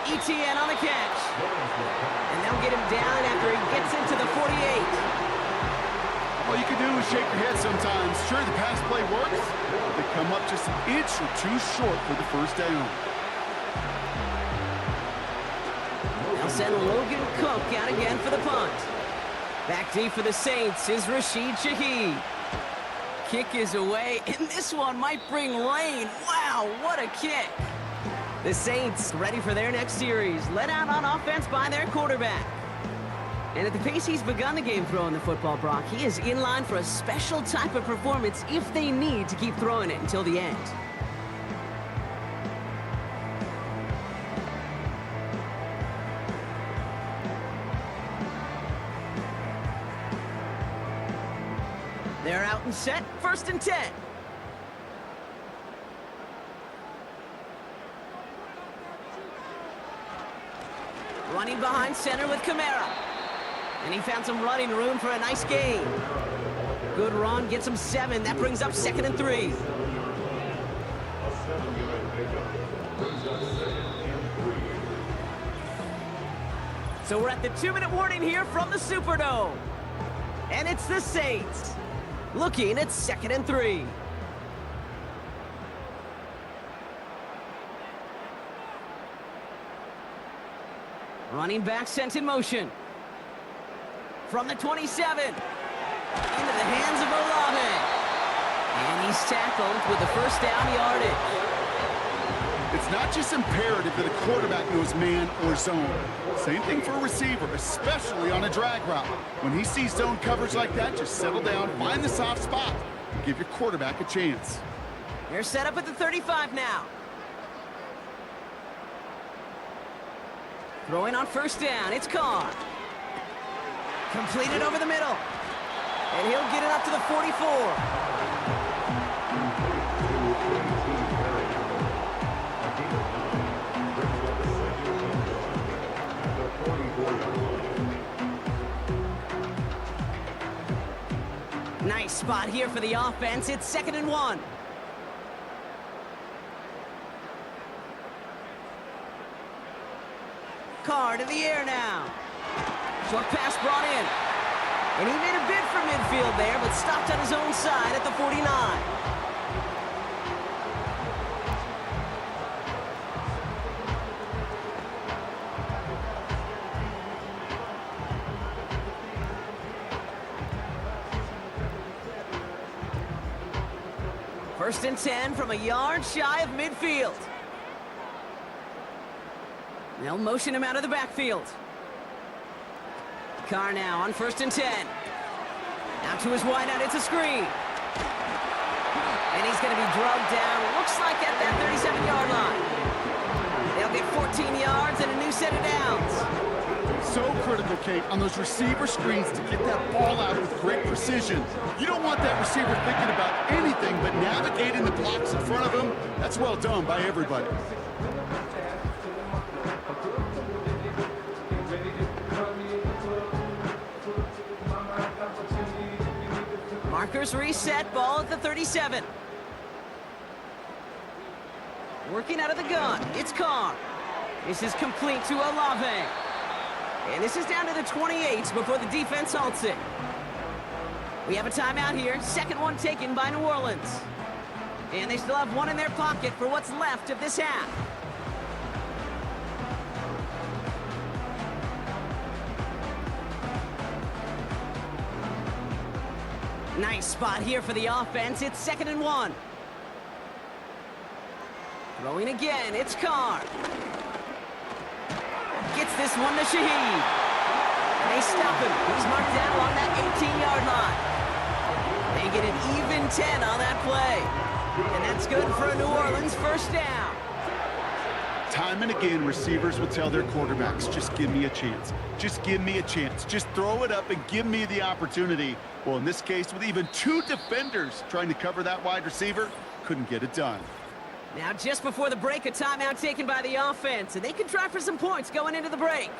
ETN on the catch. And they'll get him down after he gets into the 48. All you can do is shake your head sometimes. Sure, the pass play works, but they come up just an inch or 2 short for the first down. They'll send Logan Cook out again for the punt. Back deep for the Saints is Rashid Shaheed. Kick is away, and this one might bring rain. Wow, what a kick. The Saints ready for their next series, led out on offense by their quarterback. And at the pace he's begun the game throwing the football, Brock, he is in line for a special type of performance if they need to keep throwing it until the end. They're out and set, 1st and 10. Running behind center with Kamara. And he found some running room for a nice gain. Good run, gets him 7. That brings up 2nd and 3. So we're at the 2-minute warning here from the Superdome. And it's the Saints looking at 2nd and 3. Running back sent in motion. From the 27. Into the hands of Olave. And he's tackled with the first down yardage. It's not just imperative that a quarterback knows man or zone. Same thing for a receiver, especially on a drag route. When he sees zone coverage like that, just settle down, find the soft spot, and give your quarterback a chance. They're set up at the 35 now. Throwing on first down, it's Carr. Completed over the middle. And he'll get it up to the 44. Nice spot here for the offense. It's 2nd and 1. Carr to the air now. Short pass brought in. And he made a bid for midfield there, but stopped on his own side at the 49. First and 10 from a yard shy of midfield. They'll motion him out of the backfield. Carr now on first and 10. Now to his wideout, it's a screen. And he's going to be drugged down, looks like at that 37-yard line. They'll get 14 yards and a new set of downs. So critical, Kate, on those receiver screens to get that ball out with great precision. You don't want that receiver thinking about anything but navigating the blocks in front of him. That's well done by everybody. Markers reset, ball at the 37. Working out of the gun, it's Carr. This is complete to Olave. And this is down to the 28 before the defense halts it. We have a timeout here, second one taken by New Orleans. And they still have one in their pocket for what's left of this half. Nice spot here for the offense. It's 2nd and 1. Throwing again, it's Carr. Gets this one to Shaheed. And they stop him. He's marked down along that 18-yard line. They get an even 10 on that play. And that's good for a New Orleans first down. Time and again, receivers will tell their quarterbacks, just give me a chance. Just give me a chance. Just throw it up and give me the opportunity. Well, in this case, with even two defenders trying to cover that wide receiver, couldn't get it done. Now, just before the break, a timeout taken by the offense, and they can try for some points going into the break.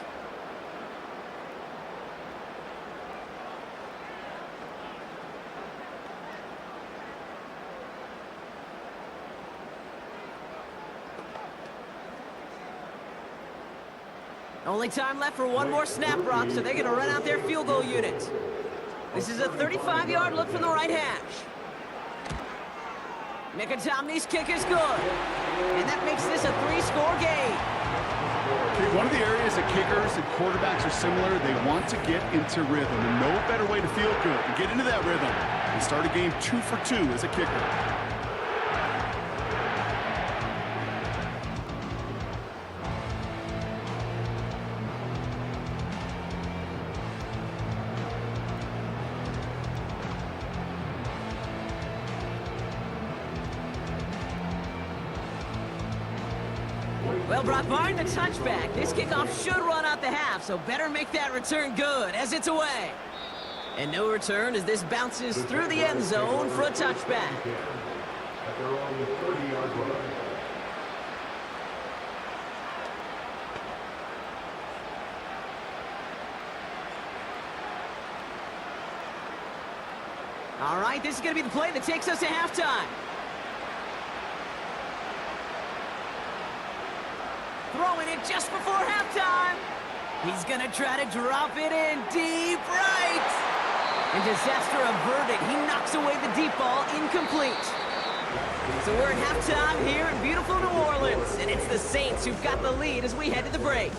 Only time left for one more snap, Brock, so they're going to run out their field goal unit. This is a 35-yard look from the right hash. Mickey kick is good. And that makes this a 3-score game. Okay, one of the areas that kickers and quarterbacks are similar, they want to get into rhythm. And no better way to feel good than get into that rhythm and start a game 2 for 2 as a kicker. Well, Brock, barring the touchback, this kickoff should run out the half, so better make that return good as it's away. And no return as this bounces through the end zone for a touchback. All right, this is going to be the play that takes us to halftime. Throwing it just before halftime. He's going to try to drop it in deep right. And disaster averted. He knocks away the deep ball, incomplete. So we're at halftime here in beautiful New Orleans. And it's the Saints who've got the lead as we head to the break.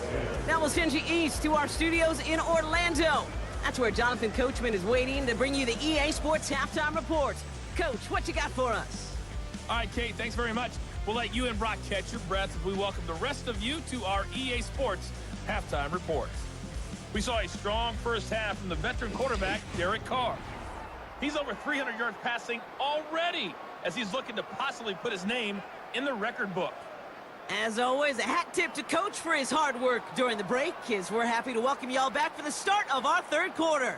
Now we'll send you east to our studios in Orlando. That's where Jonathan Coachman is waiting to bring you the EA Sports Halftime Report. Coach, what you got for us? All right, Kate, thanks very much. We'll let you and Brock catch your breath as we welcome the rest of you to our EA Sports Halftime Report. We saw a strong first half from the veteran quarterback, Derek Carr. He's over 300 yards passing already as he's looking to possibly put his name in the record book. As always, a hat tip to Coach for his hard work during the break, as we're happy to welcome y'all back for the start of our third quarter.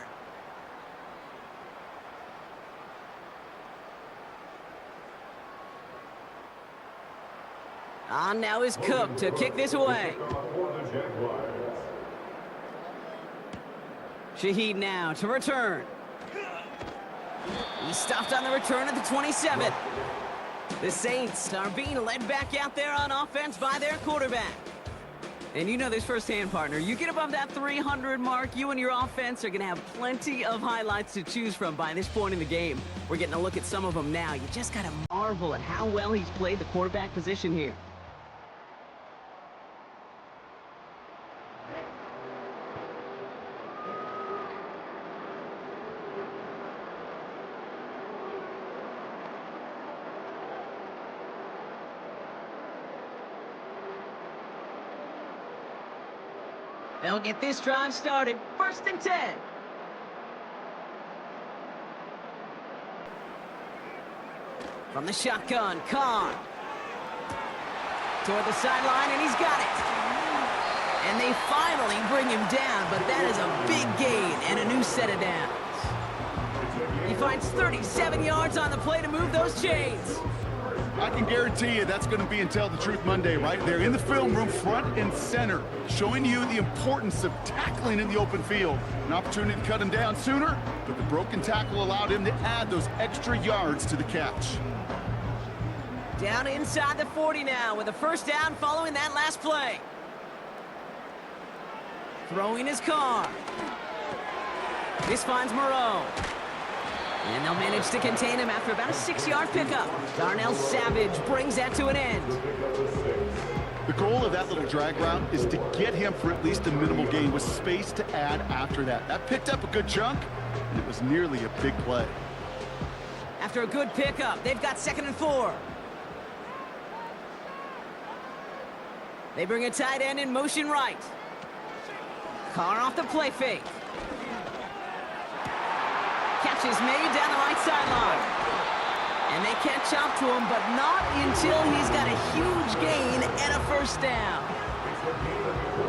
On now is Cook to kick this away. Shaheed now to return. He stopped on the return at the 27. The Saints are being led back out there on offense by their quarterback. And you know this firsthand, partner. You get above that 300 mark, you and your offense are going to have plenty of highlights to choose from by this point in the game. We're getting a look at some of them now. You just got to marvel at how well he's played the quarterback position here. They'll get this drive started. 1st and 10. From the shotgun, Carr. Toward the sideline, and he's got it. And they finally bring him down, but that is a big gain and a new set of downs. He finds 37 yards on the play to move those chains. I can guarantee you that's going to be in Tell the Truth Monday right there in the film room, front and center, showing you the importance of tackling in the open field. An opportunity to cut him down sooner, but the broken tackle allowed him to add those extra yards to the catch. Down inside the 40 now with a 1st down following that last play. Throwing his car. This finds Moreau. And they'll manage to contain him after about a 6-yard pickup. Darnell Savage brings that to an end. The goal of that little drag route is to get him for at least a minimal gain with space to add after that. That picked up a good chunk, and it was nearly a big play. After a good pickup, they've got 2nd and 4. They bring a tight end in motion right. Carr off the play fake. Catch is made down the right sideline. And they catch up to him, but not until he's got a huge gain and a 1st down.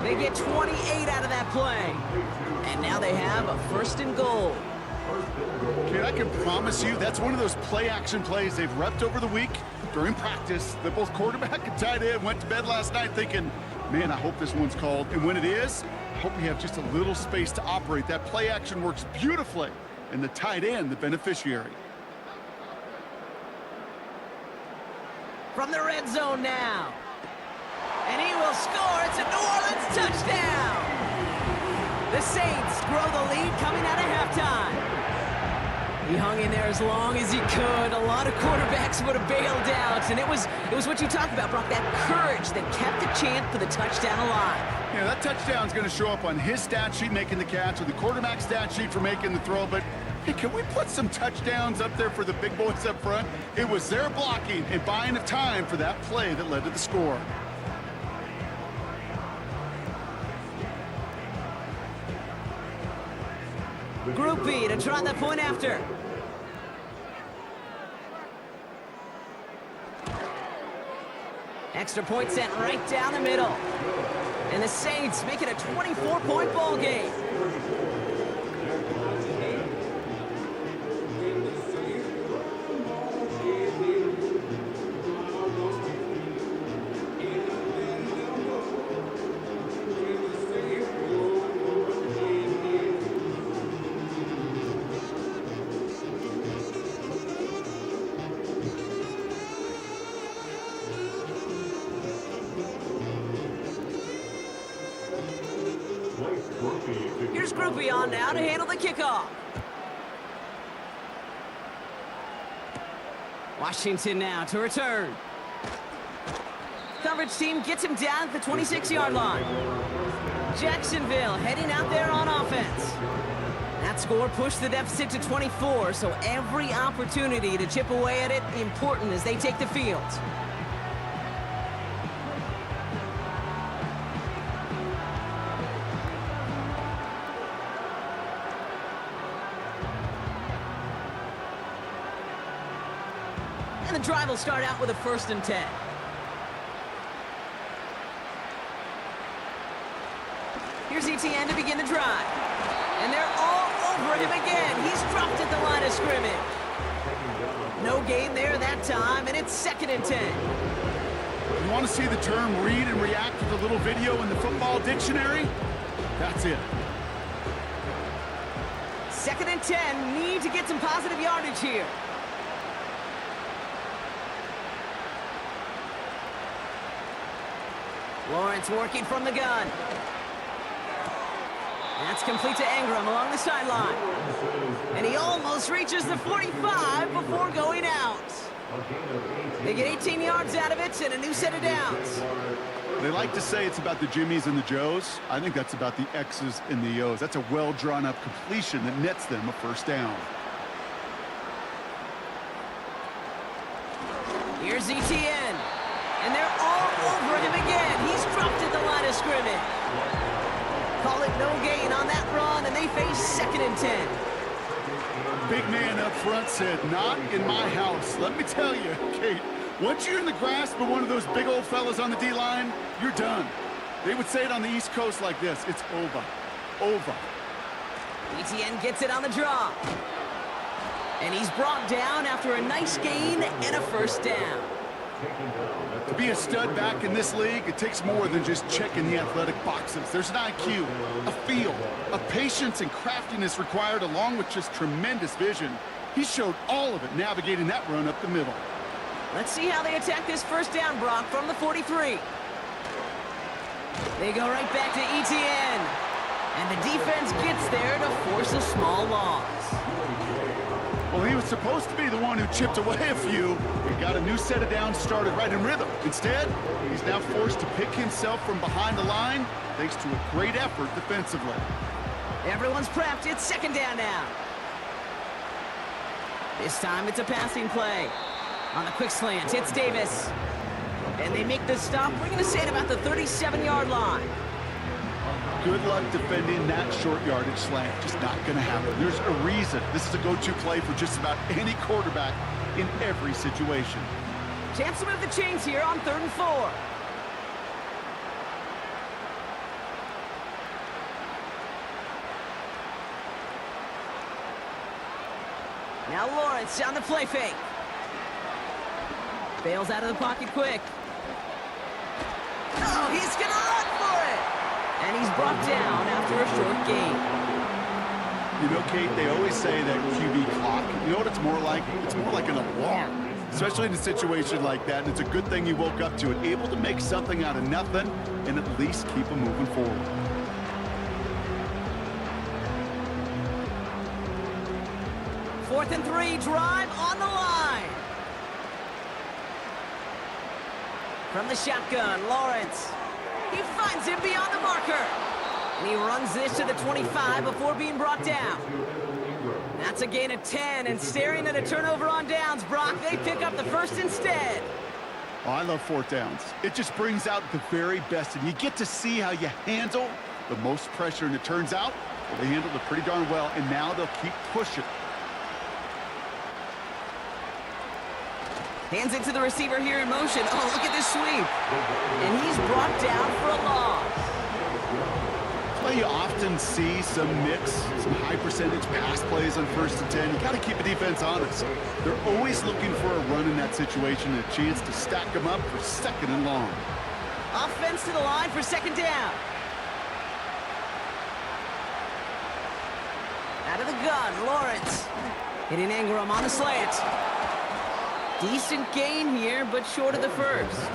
They get 28 out of that play. And now they have a 1st and goal. Kid, I can promise you that's one of those play-action plays they've repped over the week during practice that both quarterback and tight end went to bed last night thinking, man, I hope this one's called. And when it is, I hope we have just a little space to operate. That play-action works beautifully. And the tight end, the beneficiary. From the red zone now. And he will score. It's a New Orleans touchdown. The Saints grow the lead coming out of halftime. He hung in there as long as he could. A lot of quarterbacks would have bailed out. And it was what you talked about, Brock, that courage that kept the chant for the touchdown alive. Yeah, that touchdown's going to show up on his stat sheet making the catch or the quarterback stat sheet for making the throw. But, hey, can we put some touchdowns up there for the big boys up front? It was their blocking and buying of time for that play that led to the score. Group B to try that point after. Extra point sent right down the middle. And the Saints make it a 24-point ball game. Here's Group B on now to handle the kickoff. Washington now to return. Coverage team gets him down at the 26-yard line. Jacksonville heading out there on offense. That score pushed the deficit to 24, so every opportunity to chip away at it important as they take the field. And the drive will start out with a 1st and 10. Here's ETN to begin the drive. And they're all over him again. He's dropped at the line of scrimmage. No gain there that time, and it's 2nd and 10. You want to see the term read and react with a little video in the football dictionary? That's it. 2nd and 10, need to get some positive yardage here. Lawrence working from the gun. That's complete to Ingram along the sideline. And he almost reaches the 45 before going out. They get 18 yards out of it and a new set of downs. They like to say it's about the Jimmies and the Joes. I think that's about the X's and the O's. That's a well-drawn-up completion that nets them a first down. Here's ETN. And they're all over him again. He's dropped at the line of scrimmage. Call it no gain on that run, and they face 2nd and 10. Big man up front said, not in my house. Let me tell you, Kate, once you're in the grasp of one of those big old fellas on the D-line, you're done. They would say it on the East Coast like this, it's over. Over. ETN gets it on the draw. And he's brought down after a nice gain and a first down. To be a stud back in this league, it takes more than just checking the athletic boxes. There's an IQ, a feel, a patience and craftiness required along with just tremendous vision. He showed all of it navigating that run up the middle. Let's see how they attack this first down, Brock, from the 43. They go right back to ETN. And the defense gets there to force a small loss. Well, he was supposed to be the one who chipped away a few and got a new set of downs started right in rhythm. Instead, he's now forced to pick himself from behind the line thanks to a great effort defensively. Everyone's prepped. It's 2nd down now. This time it's a passing play. On the quick slant, it's Davis. And they make the stop. We're going to say it about the 37-yard line. Good luck defending that short yardage slant. Just not going to happen. There's a reason. This is a go-to play for just about any quarterback in every situation. Chance to move the chains here on 3rd and 4. Now Lawrence on the play fake. Bails out of the pocket quick. Oh, he's going to run for it. And he's brought down after a short gain. You know, Kate, they always say that QB clock. You know what it's more like? It's more like an alarm, especially in a situation like that. And it's a good thing you woke up to it, able to make something out of nothing and at least keep them moving forward. Fourth and 3, drive on the line. From the shotgun, Lawrence. He finds him beyond the marker. And he runs this to the 25 before being brought down. That's a gain of 10, and staring at a turnover on downs, Brock, they pick up the first instead. Oh, I love 4th downs. It just brings out the very best, and you get to see how you handle the most pressure, and it turns out well, they handled it pretty darn well, and now they'll keep pushing. Hands it to the receiver here in motion. Oh, look at this sweep. And he's brought down for a loss. Well, you often see some mix, some high-percentage pass plays on 1st and 10. You got to keep the defense honest. They're always looking for a run in that situation and a chance to stack them up for 2nd and long. Offense to the line for 2nd down. Out of the gun, Lawrence. Hitting Ingram on the slant. Decent gain here, but short of the first.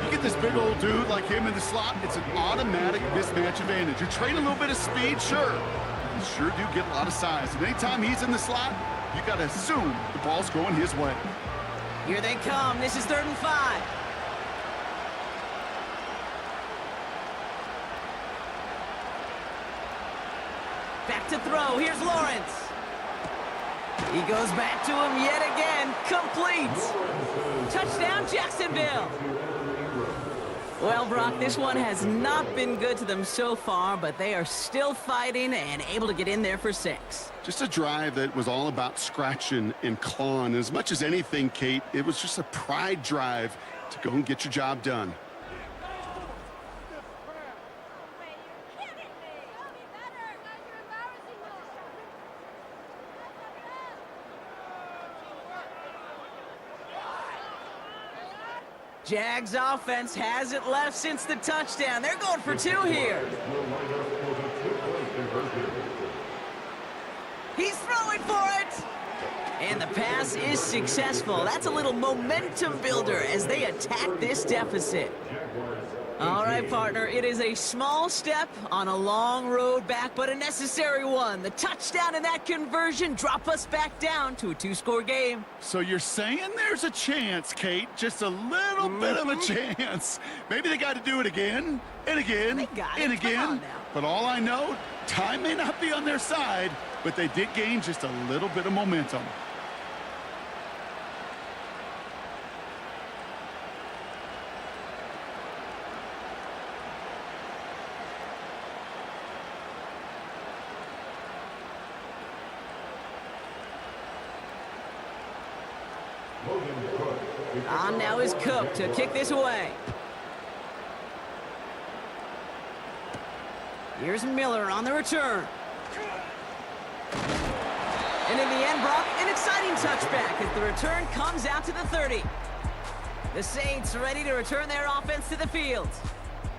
You get this big old dude like him in the slot, it's an automatic mismatch advantage. You're trading a little bit of speed, sure. You sure do get a lot of size. And anytime he's in the slot, you got to assume the ball's going his way. Here they come. This is 3rd and 5. Back to throw. Here's Lawrence. He goes back to him yet again. Complete. Touchdown, Jacksonville. Well, Brock, this one has not been good to them so far, but they are still fighting and able to get in there for 6. Just a drive that was all about scratching and clawing. As much as anything, Kate, it was just a pride drive to go and get your job done. Jags offense hasn't left since the touchdown. They're going for 2 here. He's throwing for it. And the pass is successful. That's a little momentum builder as they attack this deficit. All right, partner, it is a small step on a long road back, but a necessary one. The touchdown and that conversion drop us back down to a 2-score game. So you're saying there's a chance, Kate, just a little bit of a chance. Maybe they got to do it again and again They got it. and Come on again. now. But all I know, time may not be on their side, but they did gain just a little bit of momentum. On now is Cook to kick this away. Here's Miller on the return. And in the end, Brock, an exciting touchback as the return comes out to the 30. The Saints ready to return their offense to the field.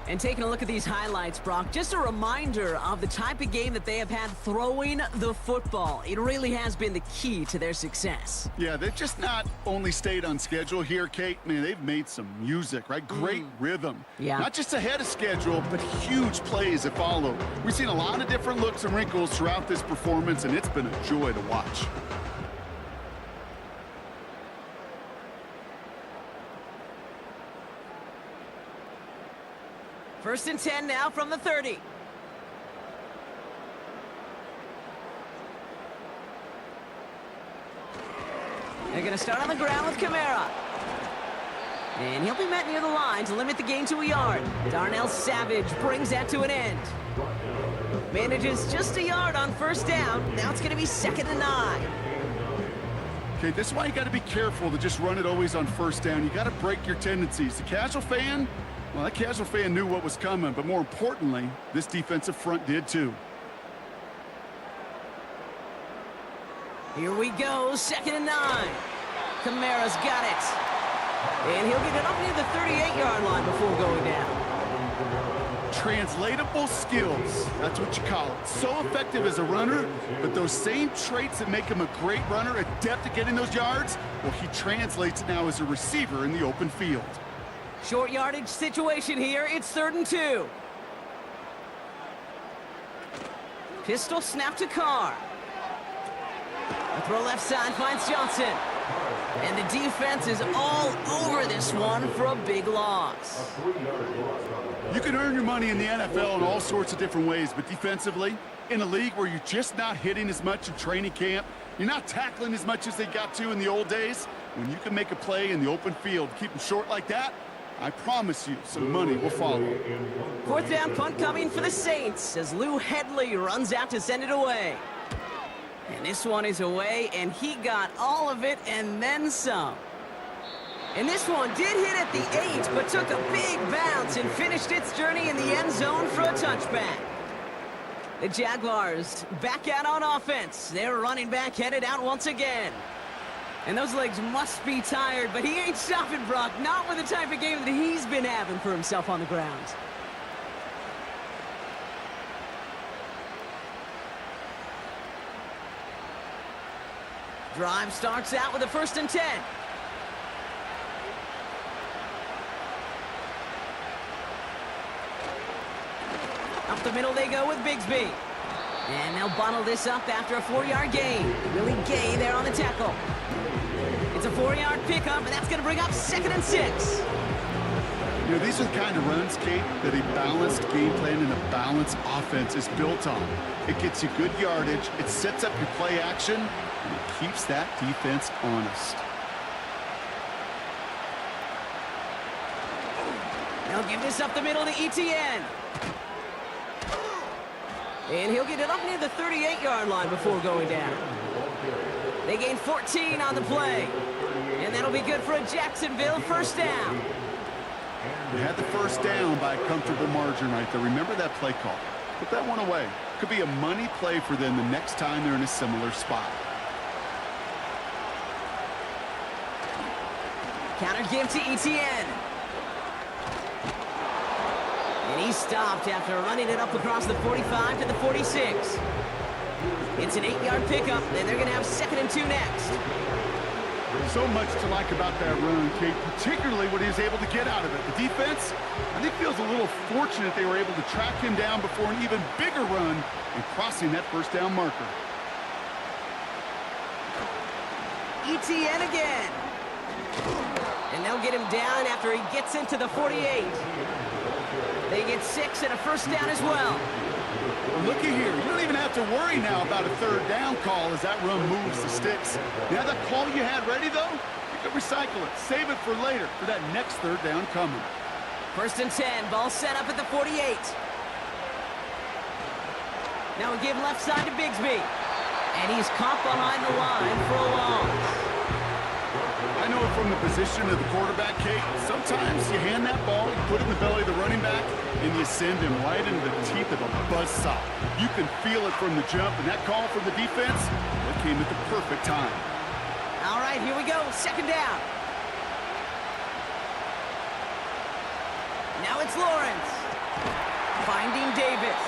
And taking a look at these highlights, Brock, just a reminder of the type of game that they have had throwing the football. It really has been the key to their success. Yeah, they've just not only stayed on schedule here, Kate. Man, they've made some music, right? Great rhythm. Yeah. Not just ahead of schedule, but huge plays that follow. We've seen a lot of different looks and wrinkles throughout this performance, and it's been a joy to watch. First and 10 now from the 30. They're going to start on the ground with Kamara. And he'll be met near the line to limit the gain to a yard. Darnell Savage brings that to an end. Manages just a yard on first down. Now it's going to be 2nd and 9. Okay, this is why you got to be careful to just run it always on first down. You got to break your tendencies. The casual fan, well, that casual fan knew what was coming, but more importantly, this defensive front did too. Here we go, 2nd and 9. Kamara's got it. And he'll get it up near the 38-yard line before going down. Translatable skills, that's what you call it. So effective as a runner, but those same traits that make him a great runner, adept at getting those yards, well, he translates now as a receiver in the open field. Short yardage situation here. It's 3rd and 2. Pistol snap to Carr. The throw left side finds Johnson. And the defense is all over this one for a big loss. You can earn your money in the NFL in all sorts of different ways, but defensively, in a league where you're just not hitting as much in training camp, you're not tackling as much as they got to in the old days, when you can make a play in the open field, keep them short like that, I promise you some money will follow. 4th down punt coming for the Saints as Lou Headley runs out to send it away. And this one is away, and he got all of it and then some. And this one did hit at the 8, but took a big bounce and finished its journey in the end zone for a touchback. The Jaguars back out on offense. Their running back headed out once again. And those legs must be tired, but he ain't stopping, Brock. Not with the type of game that he's been having for himself on the ground. Drive starts out with a 1st and 10. Up the middle they go with Bigsby. And they'll bottle this up after a 4-yard gain. Really Gay there on the tackle. It's a 4-yard pickup, and that's going to bring up 2nd and 6. You know, these are the kind of runs, Kate, that a balanced game plan and a balanced offense is built on. It gets you good yardage, it sets up your play action, and it keeps that defense honest. They'll give this up the middle to Etienne. And he'll get it up near the 38-yard line before going down. They gain 14 on the play. And that'll be good for a Jacksonville 1st down. They had the 1st down by a comfortable margin right there. Remember that play call. Put that one away. Could be a money play for them the next time they're in a similar spot. Counter give to Etienne. And he stopped after running it up across the 45 to the 46. It's an 8-yard pickup, and they're going to have 2nd and 2 next. So much to like about that run, Kate, particularly what he was able to get out of it. The defense, I think, feels a little fortunate they were able to track him down before an even bigger run and crossing that first down marker. ETN again. And they'll get him down after he gets into the 48. They get 6 and a first down as well. Well, looky here. You don't even have to worry now about a third down call as that run moves the sticks. Now that call you had ready, though, you can recycle it. Save it for later for that next third down coming. 1st and 10. Ball set up at the 48. Now we give left side to Bigsby. And he's caught behind the line for a loss. I know from the position of the quarterback, Kate, sometimes you hand that ball, you put it in the belly of the running back, and you send him right into the teeth of a buzzsaw. You can feel it from the jump, and that call from the defense, that came at the perfect time. All right, here we go. 2nd down. Now it's Lawrence. Finding Davis.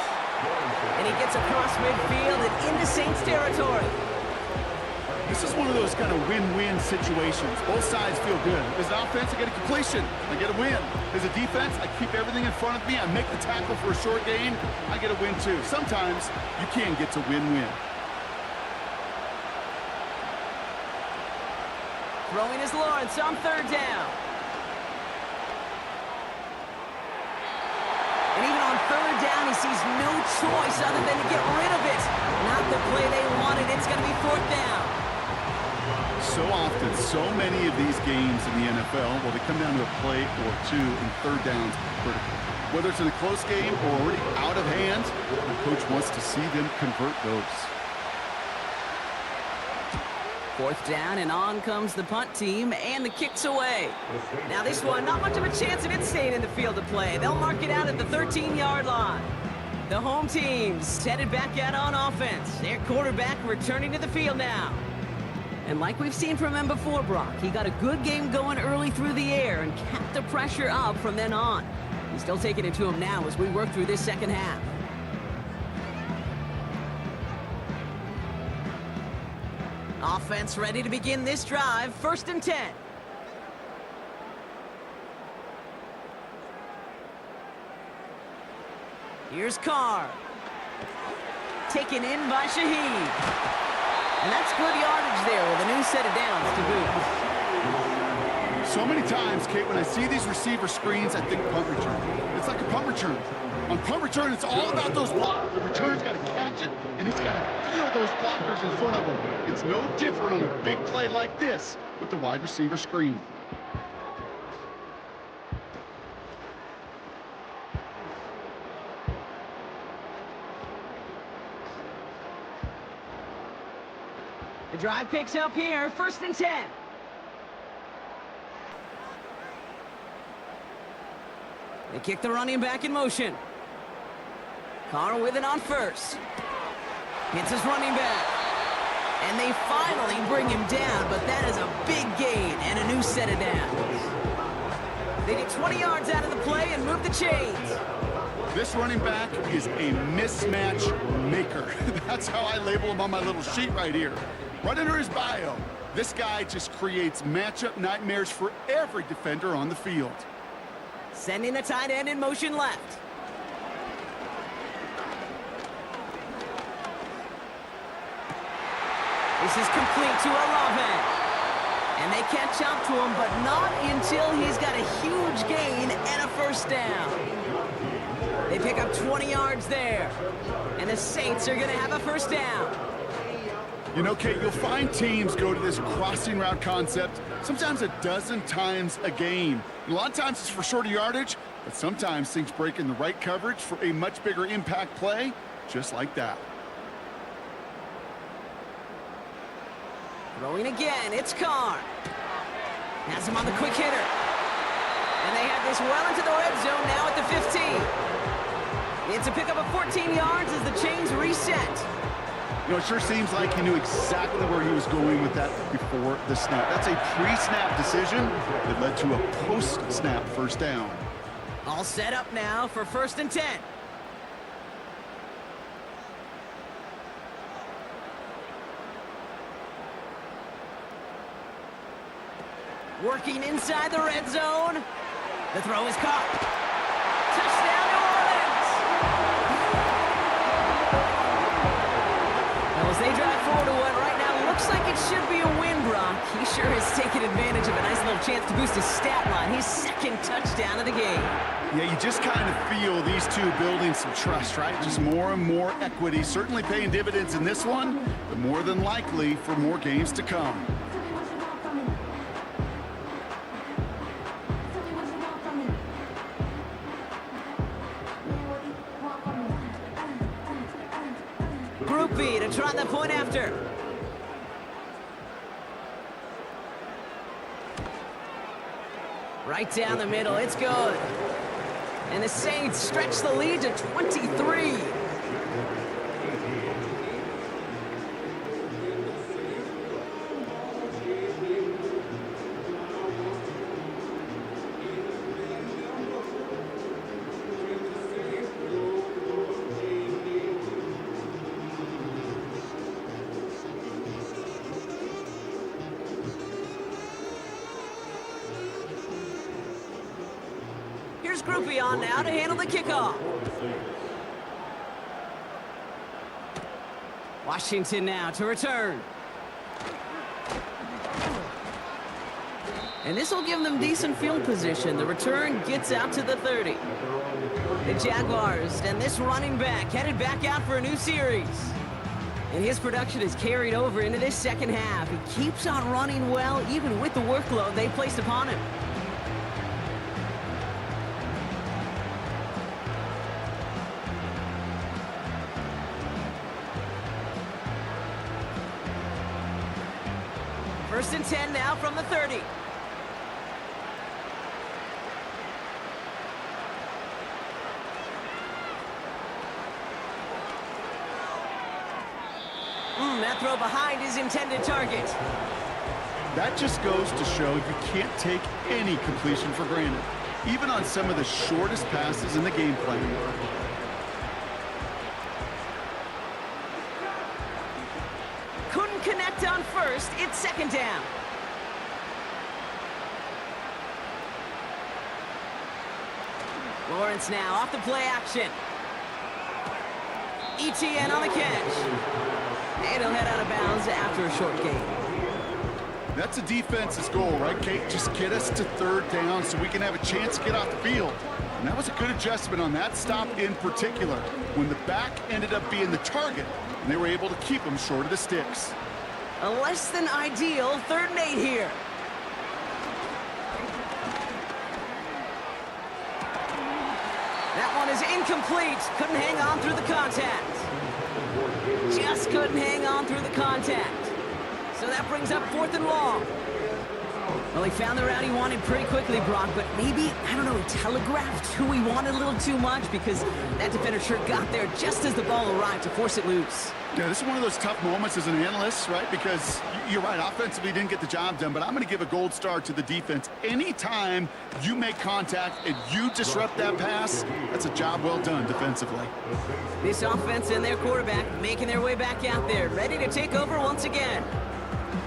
And he gets across midfield and into Saints territory. This is one of those kind of win-win situations. Both sides feel good. As an offense, I get a completion. I get a win. As a defense, I keep everything in front of me. I make the tackle for a short gain. I get a win, too. Sometimes you can get to win-win. Throwing is Lawrence on 3rd down. And even on 3rd down, he sees no choice other than to get rid of it. Not the play they wanted. It's going to be 4th down. So often, so many of these games in the NFL, well, they come down to a play or two, and third downs critical. Whether it's in a close game or already out of hand, the coach wants to see them convert those. 4th down, and on comes the punt team, and the kick's away. Now this one, not much of a chance of it staying in the field of play. They'll mark it out at the 13-yard line. The home team's headed back out on offense. Their quarterback returning to the field now. And like we've seen from him before, Brock, he got a good game going early through the air and kept the pressure up from then on. He's still taking it to him now as we work through this second half. Offense ready to begin this drive. 1st and 10. Here's Carr. Taken in by Shaheed. And that's good yardage there with a new set of downs to boot. So many times, Kate, when I see these receiver screens, I think punt return. It's like a punt return. On punt return, it's all about those blocks. The return's got to catch it, and he's got to feel those blockers in front of him. It's no different on a big play like this with the wide receiver screen. The drive picks up here. 1st and 10. They kick the running back in motion. Carr with it on 1st. Hits his running back. And they finally bring him down, but that is a big gain and a new set of downs. They get 20 yards out of the play and move the chains. This running back is a mismatch maker. That's how I label him on my little sheet right here. Right under his bio, this guy just creates matchup nightmares for every defender on the field. Sending the tight end in motion left. This is complete to Olave. And they catch up to him, but not until he's got a huge gain and a first down. They pick up 20 yards there. And the Saints are going to have a first down. You know, Kate, you'll find teams go to this crossing route concept sometimes a dozen times a game. And a lot of times it's for shorter yardage, but sometimes things break in the right coverage for a much bigger impact play, just like that. Throwing again, it's Carr. Has him on the quick hitter. And they have this well into the red zone now at the 15. It's a pickup of 14 yards as the chains reset. You know, it sure seems like he knew exactly where he was going with that before the snap. That's a pre-snap decision that led to a post-snap first down. All set up now for 1st and 10. Working inside the red zone. The throw is caught. Touchdown, New Orleans! Well, as they drive forward to what right now looks like it should be a win, Brock. He sure has taken advantage of a nice little chance to boost his stat line. His second touchdown of the game. Yeah, you just kind of feel these two building some trust, right? Just more and more equity. Certainly paying dividends in this one, but more than likely for more games to come. Group B to try the point after. Right down the middle, it's good. And the Saints stretch the lead to 23. Here's Groupie on now to handle the kickoff. Washington now to return. And this will give them decent field position. The return gets out to the 30. The Jaguars and this running back headed back out for a new series. And his production is carried over into this second half. He keeps on running well, even with the workload they placed upon him. First and 10 now from the 30. That throw behind his intended target. That just goes to show you can't take any completion for granted, even on some of the shortest passes in the game plan. Couldn't connect on first. It's second down. Lawrence now off the play action. ETN on the catch. And he'll head out of bounds after a short gain. That's a defense's goal, right, Kate? Just get us to third down so we can have a chance to get off the field. And that was a good adjustment on that stop in particular, when the back ended up being the target, and they were able to keep him short of the sticks. A less than ideal 3rd and 8 here. That one is incomplete. Couldn't hang on through the contact. Just couldn't hang on through the contact. So that brings up 4th and long. Well, he found the route he wanted pretty quickly, Brock, but maybe, I don't know, he telegraphed who he wanted a little too much because that defender sure got there just as the ball arrived to force it loose. Yeah, this is one of those tough moments as an analyst, right? Because you're right, offensively didn't get the job done, but I'm going to give a gold star to the defense. Anytime you make contact and you disrupt that pass, that's a job well done defensively. This offense and their quarterback making their way back out there, ready to take over once again.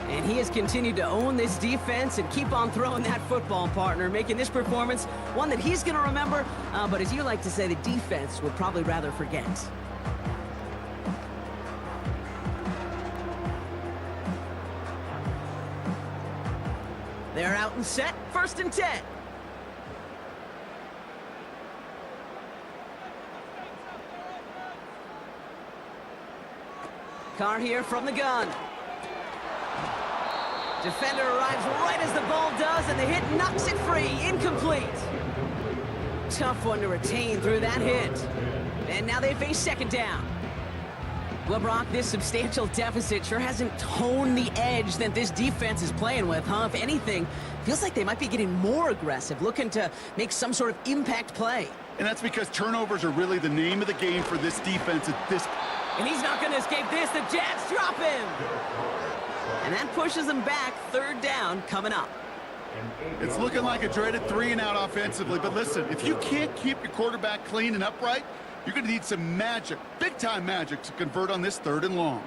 And he has continued to own this defense and keep on throwing that football, partner, making this performance one that he's going to remember, but as you like to say, the defense would probably rather forget. They're out and set, 1st and 10. Carr here from the gun. Defender arrives right as the ball does, and the hit knocks it free. Incomplete. Tough one to retain through that hit. And now they face 2nd down. Well, Brock, this substantial deficit sure hasn't toned the edge that this defense is playing with, huh? If anything, feels like they might be getting more aggressive, looking to make some sort of impact play. And that's because turnovers are really the name of the game for this defense at this point. And he's not going to escape this. The Jets drop him. And that pushes them back. 3rd down coming up. It's looking like a dreaded 3-and-out offensively, but listen, if you can't keep your quarterback clean and upright, you're going to need some magic, big-time magic, to convert on this 3rd and long.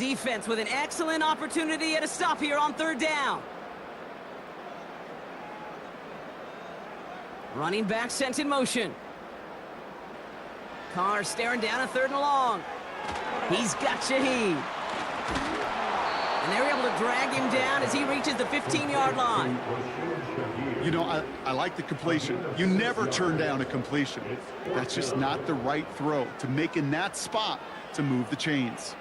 Defense with an excellent opportunity at a stop here on third down. Running back sent in motion. Carr staring down a third and long. He's got Shaheed. And they're able to drag him down as he reaches the 15-yard line. You know, I like the completion. You never turn down a completion. That's just not the right throw to make in that spot to move the chains.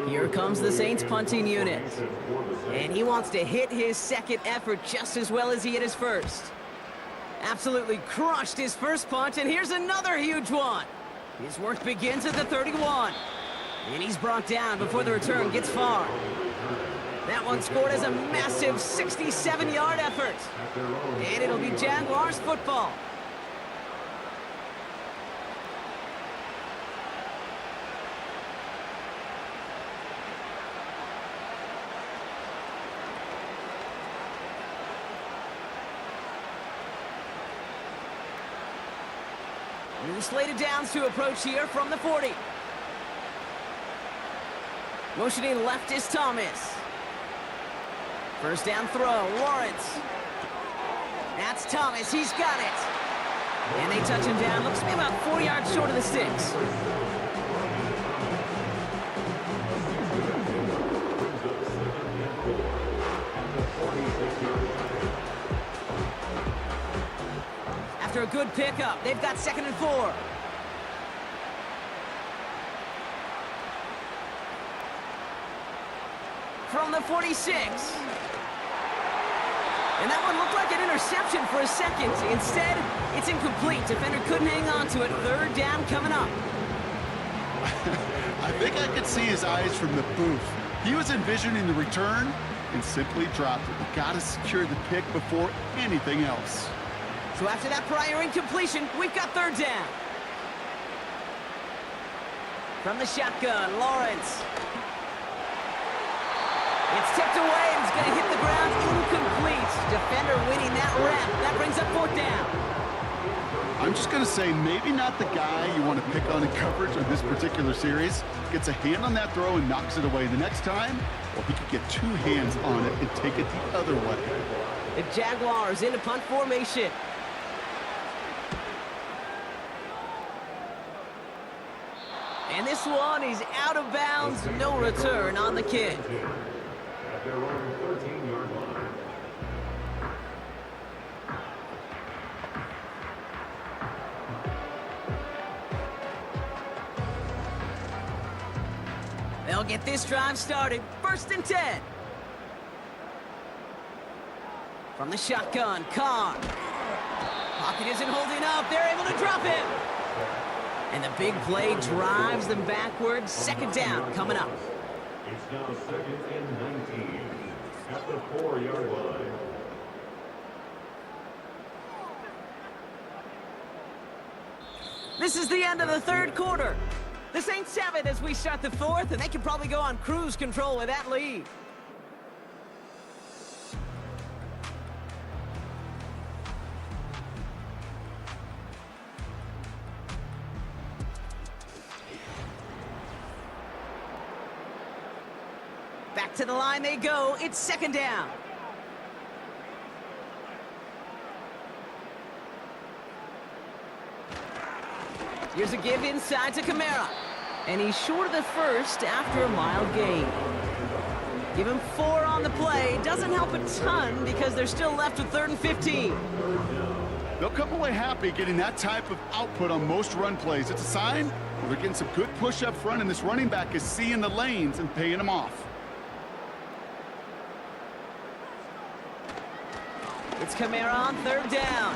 Here comes the Saints punting unit. And he wants to hit his second effort just as well as he hit his first. Absolutely crushed his first punt, and here's another huge one. His work begins at the 31. And he's brought down before the return gets far. That one scored as a massive 67-yard effort. And it'll be Jaguars football. New slated downs to approach here from the 40. Motioning left is Thomas. First down throw, Lawrence. That's Thomas, he's got it. And they touch him down, looks to be about 4 yards short of the sticks. After a good pickup, they've got 2nd and 4. From the 46. And that one looked like an interception for a second. Instead, it's incomplete. Defender couldn't hang on to it. Third down coming up. I think I could see his eyes from the booth. He was envisioning the return and simply dropped it. You got to secure the pick before anything else. So after that prior incompletion, we've got third down. From the shotgun, Lawrence. It's tipped away and it's going to hit the ground incomplete. Defender winning that rep. That brings up fourth down. I'm just going to say maybe not the guy you want to pick on in coverage of this particular series. Gets a hand on that throw and knocks it away the next time, or he could get 2 hands on it and take it the other way. The Jaguars into punt formation. And this one is out of bounds. No return on the kick. Their own 13-yard line. They'll get this drive started. 1st and 10. From the shotgun, Carr. Pocket isn't holding up. They're able to drop him. And the big play drives them backwards. 2nd down coming up. It's now 2nd and 19 at the 4-yard line. This is the end of the third quarter. The Saints have it as we start the fourth, and they can probably go on cruise control with that lead. Back to the line they go. It's 2nd down. Here's a give inside to Kamara. And he's short of the first after a mild gain. Give him 4 on the play. Doesn't help a ton because they're still left with 3rd and 15. They'll come away happy getting that type of output on most run plays. It's a sign where they're getting some good push up front, and this running back is seeing the lanes and paying them off. It's Kamara on 3rd down.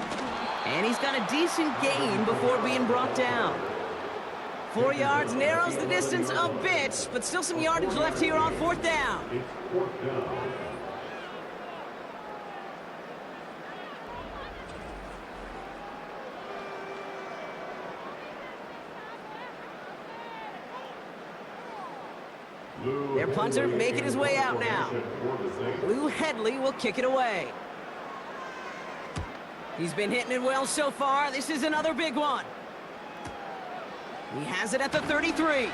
And he's got a decent gain before being brought down. 4 yards narrows the distance a bit, but still some yardage left here on 4th down. It's 4th down. Their punter making his way out now. Lou Headley will kick it away. He's been hitting it well so far. This is another big one. He has it at the 33.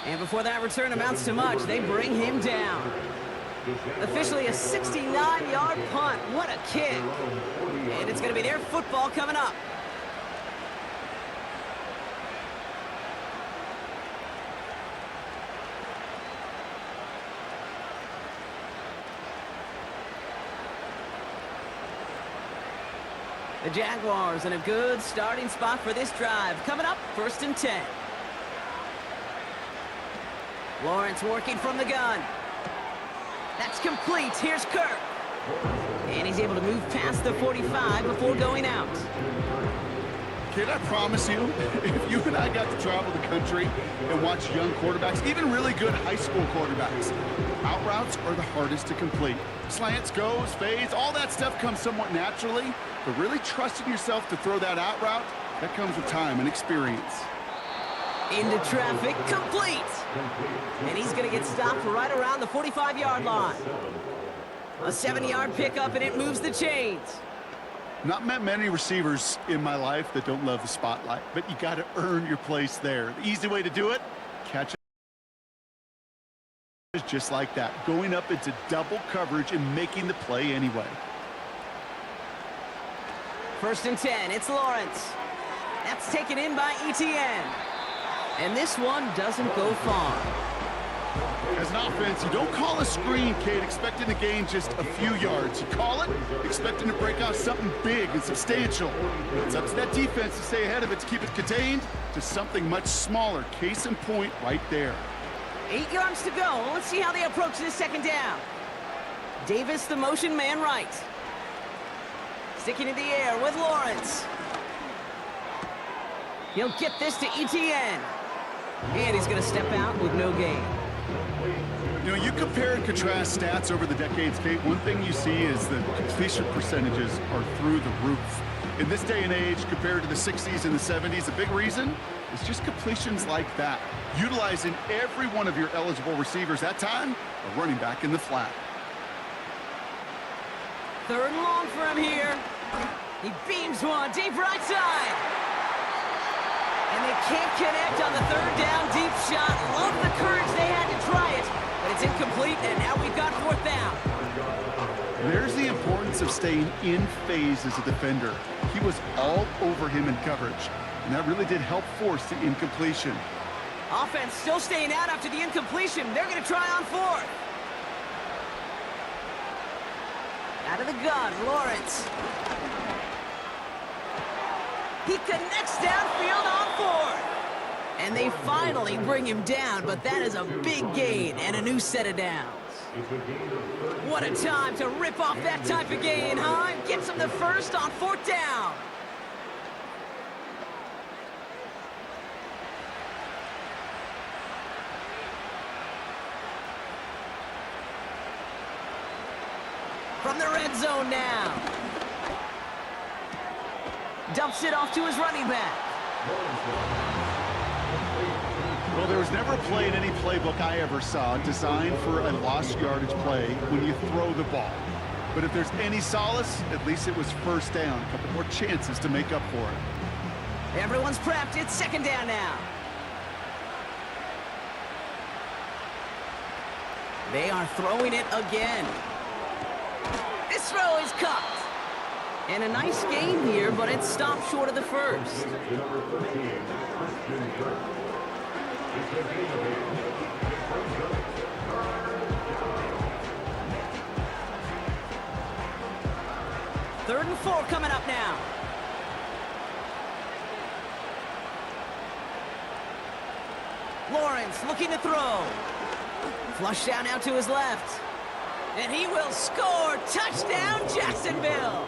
And before that return amounts to much, they bring him down. Officially a 69-yard punt. What a kick. And it's going to be their football coming up. The Jaguars in a good starting spot for this drive. Coming up, 1st and 10. Lawrence working from the gun. That's complete. Here's Kirk. And he's able to move past the 45 before going out. Kid, I promise you, if you and I got to travel the country and watch young quarterbacks, even really good high school quarterbacks, out routes are the hardest to complete. Slants, goes, fades, all that stuff comes somewhat naturally, but really trusting yourself to throw that out route, that comes with time and experience. Into traffic, complete. And he's going to get stopped right around the 45-yard line. A 7-yard pickup, and it moves the chains. Not met many receivers in my life that don't love the spotlight, but you got to earn your place there. The easy way to do it, catch it just like that, going up into double coverage and making the play anyway. 1st and 10, it's Lawrence. That's taken in by Etienne. And this one doesn't go far. As an offense, you don't call a screen, Kate, expecting to gain just a few yards. You call it, expecting to break out something big and substantial. It's up to that defense to stay ahead of it, to keep it contained to something much smaller. Case in point right there. 8 yards to go. Let's see how they approach this 2nd down. Davis, the motion man right. Sticking in the air with Lawrence. He'll get this to Etienne. And he's going to step out with no gain. You know, you compare and contrast stats over the decades, Kate. One thing you see is the completion percentages are through the roof. In this day and age, compared to the 60s and the 70s, a big reason is just completions like that. Utilizing every one of your eligible receivers. That time, a running back in the flat. 3rd and long for him here. He beams one deep right side. And they can't connect on the 3rd down deep shot. Love the courage they had to try it, but it's incomplete, and now we've got 4th down. There's the importance of staying in phase as a defender. He was all over him in coverage, and that really did help force the incompletion. Offense still staying out after the incompletion. They're going to try on 4th. Out of the gun, Lawrence. He connects downfield on 4th. And they finally bring him down, but that is a big gain and a new set of downs. What a time to rip off that type of gain, huh? Gets him the 1st on 4th down. From the red zone now. Dumps it off to his running back. Well, there was never a play in any playbook I ever saw designed for a lost yardage play when you throw the ball. But if there's any solace, at least it was 1st down. A couple more chances to make up for it. Everyone's prepped. It's 2nd down now. They are throwing it again. This throw is caught. And a nice game here, but it stopped short of the 1st. Third and 4 coming up now. Lawrence looking to throw. Flush down out to his left. And he will score. Touchdown, Jacksonville.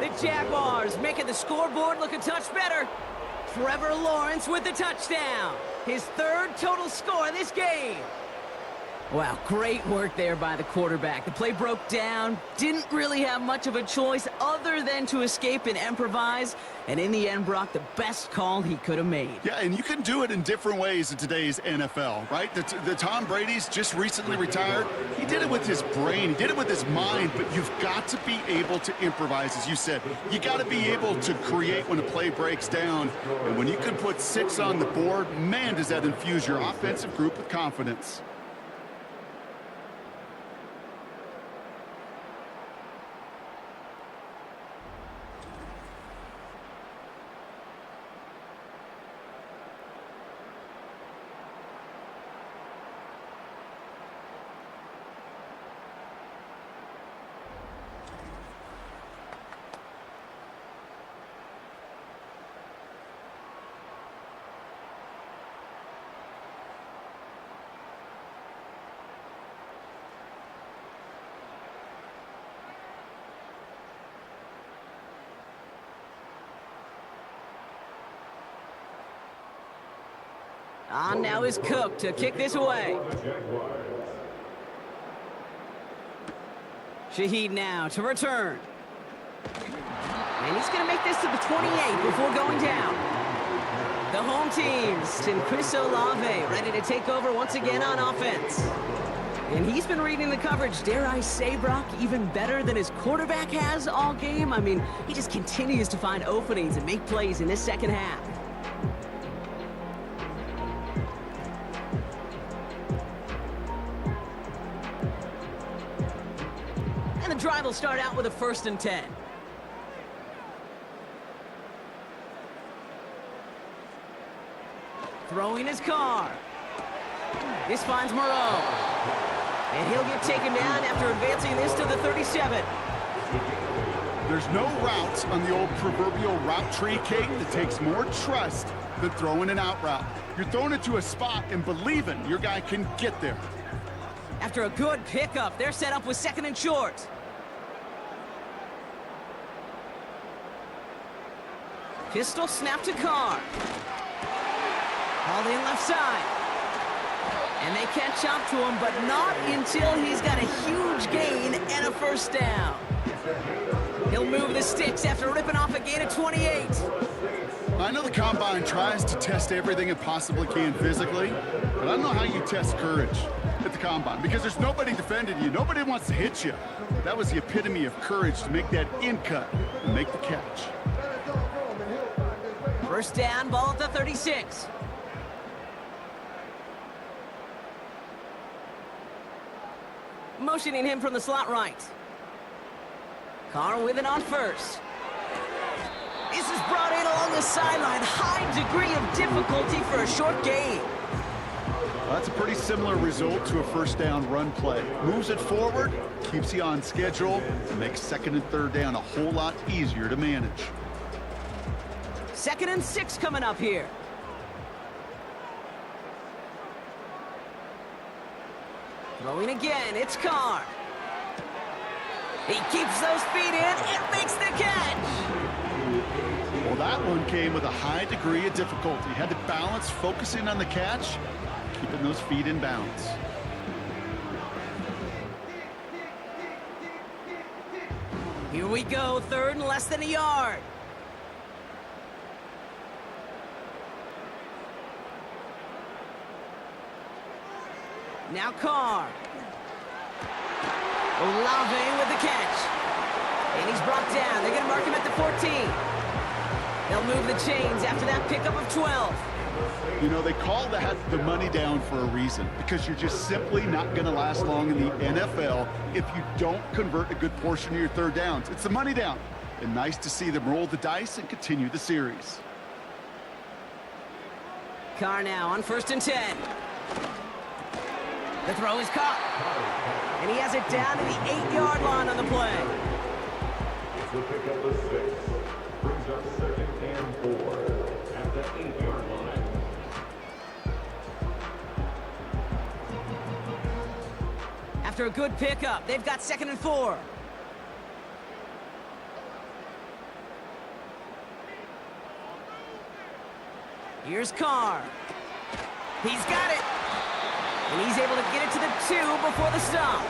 The Jaguars making the scoreboard look a touch better. Trevor Lawrence with the touchdown. His 3rd total score of this game. Wow, great work there by the quarterback. The play broke down, didn't really have much of a choice other than to escape and improvise, and in the end, Brock, the best call he could have made. Yeah, and you can do it in different ways in today's NFL, right? The Tom Brady's just recently retired. He did it with his brain. He did it with his mind, but you've got to be able to improvise, as you said. You got to be able to create when a play breaks down, and when you can put 6 on the board, man, does that infuse your offensive group with confidence. On now is Cook to kick this away. Shaheed now to return. And he's going to make this to the 28 before going down. The home teams, and Chris Olave ready to take over once again on offense. And he's been reading the coverage, dare I say, Brock, even better than his quarterback has all game. I mean, he just continues to find openings and make plays in this second half. And the drive will start out with a 1st and 10. Throwing his car. This finds Moreau. And he'll get taken down after advancing this to the 37. There's no routes on the old proverbial route tree, Kate, that takes more trust than throwing an out route. You're throwing it to a spot and believing your guy can get there. After a good pickup, they're set up with 2nd and short. Pistol snap to Carr. Hauled in left side. And they catch up to him, but not until he's got a huge gain and a 1st down. He'll move the sticks after ripping off a gain of 28. I know the Combine tries to test everything it possibly can physically, but I don't know how you test courage at the Combine, because there's nobody defending you. Nobody wants to hit you. That was the epitome of courage, to make that in cut and make the catch. 1st down, ball at the 36. Motioning him from the slot right. Carr with it on 1st. This is brought in along the sideline. High degree of difficulty for a short gain. Well, that's a pretty similar result to a 1st down run play. Moves it forward, keeps you on schedule, and makes 2nd and 3rd down a whole lot easier to manage. 2nd and 6 coming up here. Throwing again, it's Carr. He keeps those feet in and makes the catch. Well, that one came with a high degree of difficulty. Had to balance focusing on the catch, keeping those feet in bounds. Here we go, 3rd and less than a yard. Now Carr. Olave with the catch. And he's brought down. They're going to mark him at the 14. They'll move the chains after that pickup of 12. You know, they call that the money down for a reason, because you're just simply not going to last long in the NFL if you don't convert a good portion of your 3rd downs. It's the money down. And nice to see them roll the dice and continue the series. Carr now on 1st and 10. The throw is caught. And he has it down to the 8-yard line on the play. The pickup of 6 brings up 2nd and 4 at the 8-yard line. After a good pickup, they've got 2nd and 4. Here's Carr. He's got it. And he's able to get it to the 2 before the stop.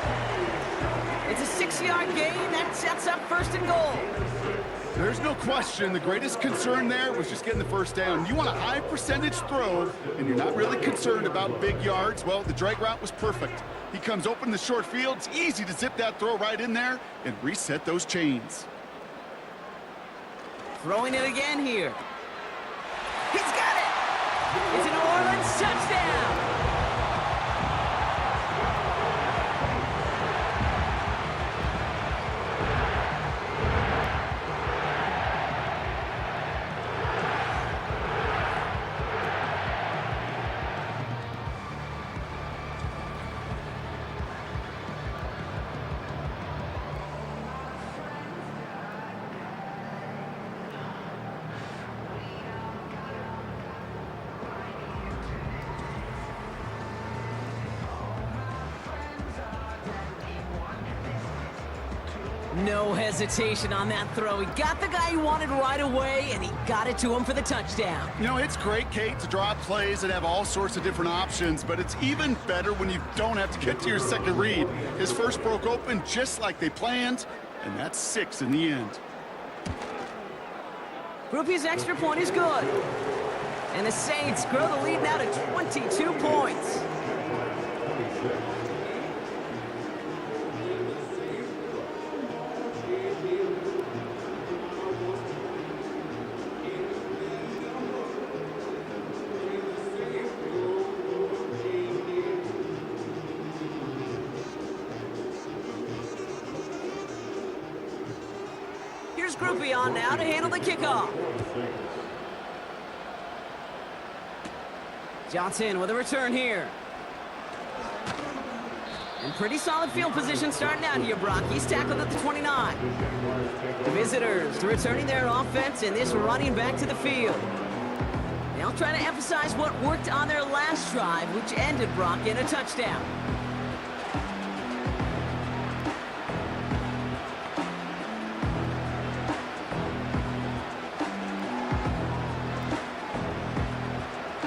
It's a 6-yard gain. That sets up 1st and goal. There's no question the greatest concern there was just getting the first down. You want a high percentage throw, and you're not really concerned about big yards. Well, the drag route was perfect. He comes open in the short field. It's easy to zip that throw right in there and reset those chains. Throwing it again here. He's got it! It's a New Orleans touchdown! No hesitation on that throw. He got the guy he wanted right away, and he got it to him for the touchdown. You know, it's great, Kate, to draw up plays and have all sorts of different options, but it's even better when you don't have to get to your second read. His first broke open just like they planned, and that's 6 in the end. Groupie's extra point is good. And the Saints grow the lead now to 22 points. Here's Groupie on now to handle the kickoff. Johnson with a return here. And pretty solid field position starting out here, Brock. He's tackled at the 29. The visitors returning their offense and this running back to the field. They'll try to emphasize what worked on their last drive, which ended, Brock, in a touchdown.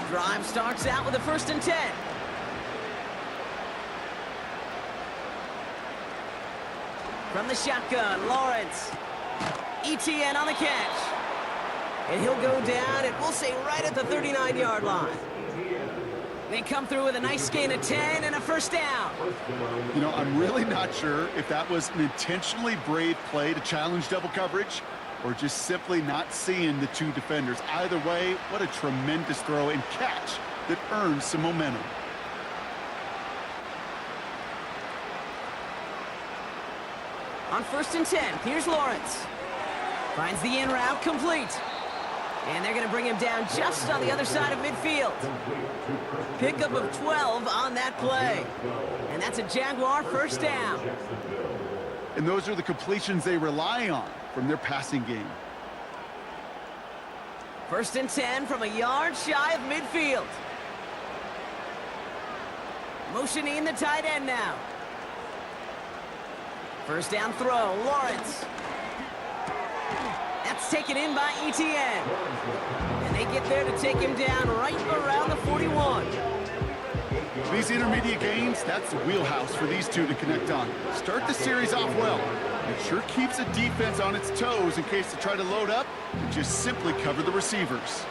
Drive starts out with a 1st and 10. From the shotgun, Lawrence. ETN on the catch. And he'll go down, and we'll say right at the 39-yard line. They come through with a nice gain of 10 and a 1st down. You know, I'm really not sure if that was an intentionally brave play to challenge double coverage or just simply not seeing the 2 defenders. Either way, what a tremendous throw and catch that earns some momentum. On 1st and 10, here's Lawrence. Finds the in route complete. And they're going to bring him down just on the other side of midfield. Pickup of 12 on that play. And that's a Jaguar 1st down. And those are the completions they rely on from their passing game. 1st and 10 from a yard shy of midfield. Motioning the tight end now. 1st down throw, Lawrence. That's taken in by ETN. And they get there to take him down right around the 41. These intermediate gains, that's the wheelhouse for these 2 to connect on. Start the series off well. It sure keeps the defense on its toes in case they try to load up and just simply cover the receivers.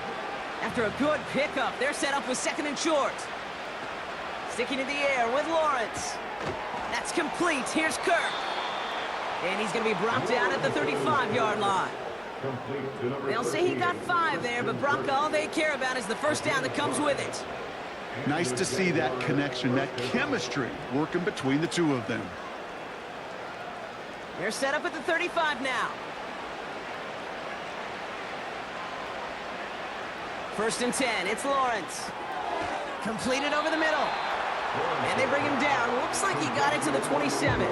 After a good pickup, they're set up with 2nd and short. Sticking in the air with Lawrence. That's complete. Here's Kirk. And he's going to be brought down at the 35-yard line. They'll say he got 5 there, but Brock, all they care about is the 1st down that comes with it. Nice to see that connection, that chemistry working between the 2 of them. They're set up at the 35 now. 1st and 10, it's Lawrence. Completed over the middle. And they bring him down. Looks like he got it to the 27.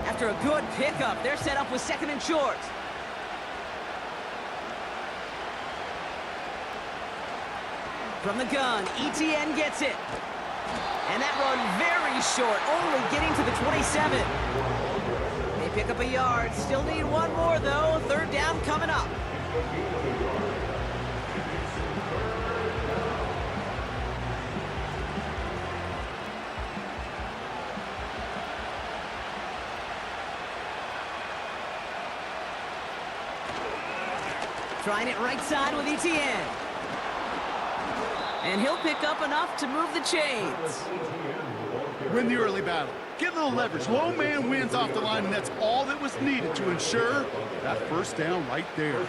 After a good pickup, they're set up with 2nd and short. From the gun, ETN gets it. And that run very short, only getting to the 27. pick up a yard. Still need one more, though. Third down coming up. Trying it right side with Etienne. And he'll pick up enough to move the chains. Win the early battle. Get a little leverage. Low man wins off the line, and that's all that was needed to ensure that first down right there.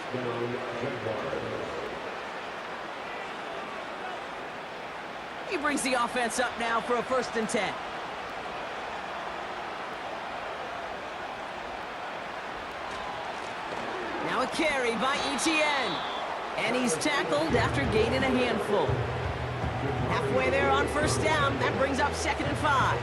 He brings the offense up now for a 1st and 10. Now a carry by Etienne. And he's tackled after gaining a handful. Halfway there on 1st down. That brings up 2nd and 5.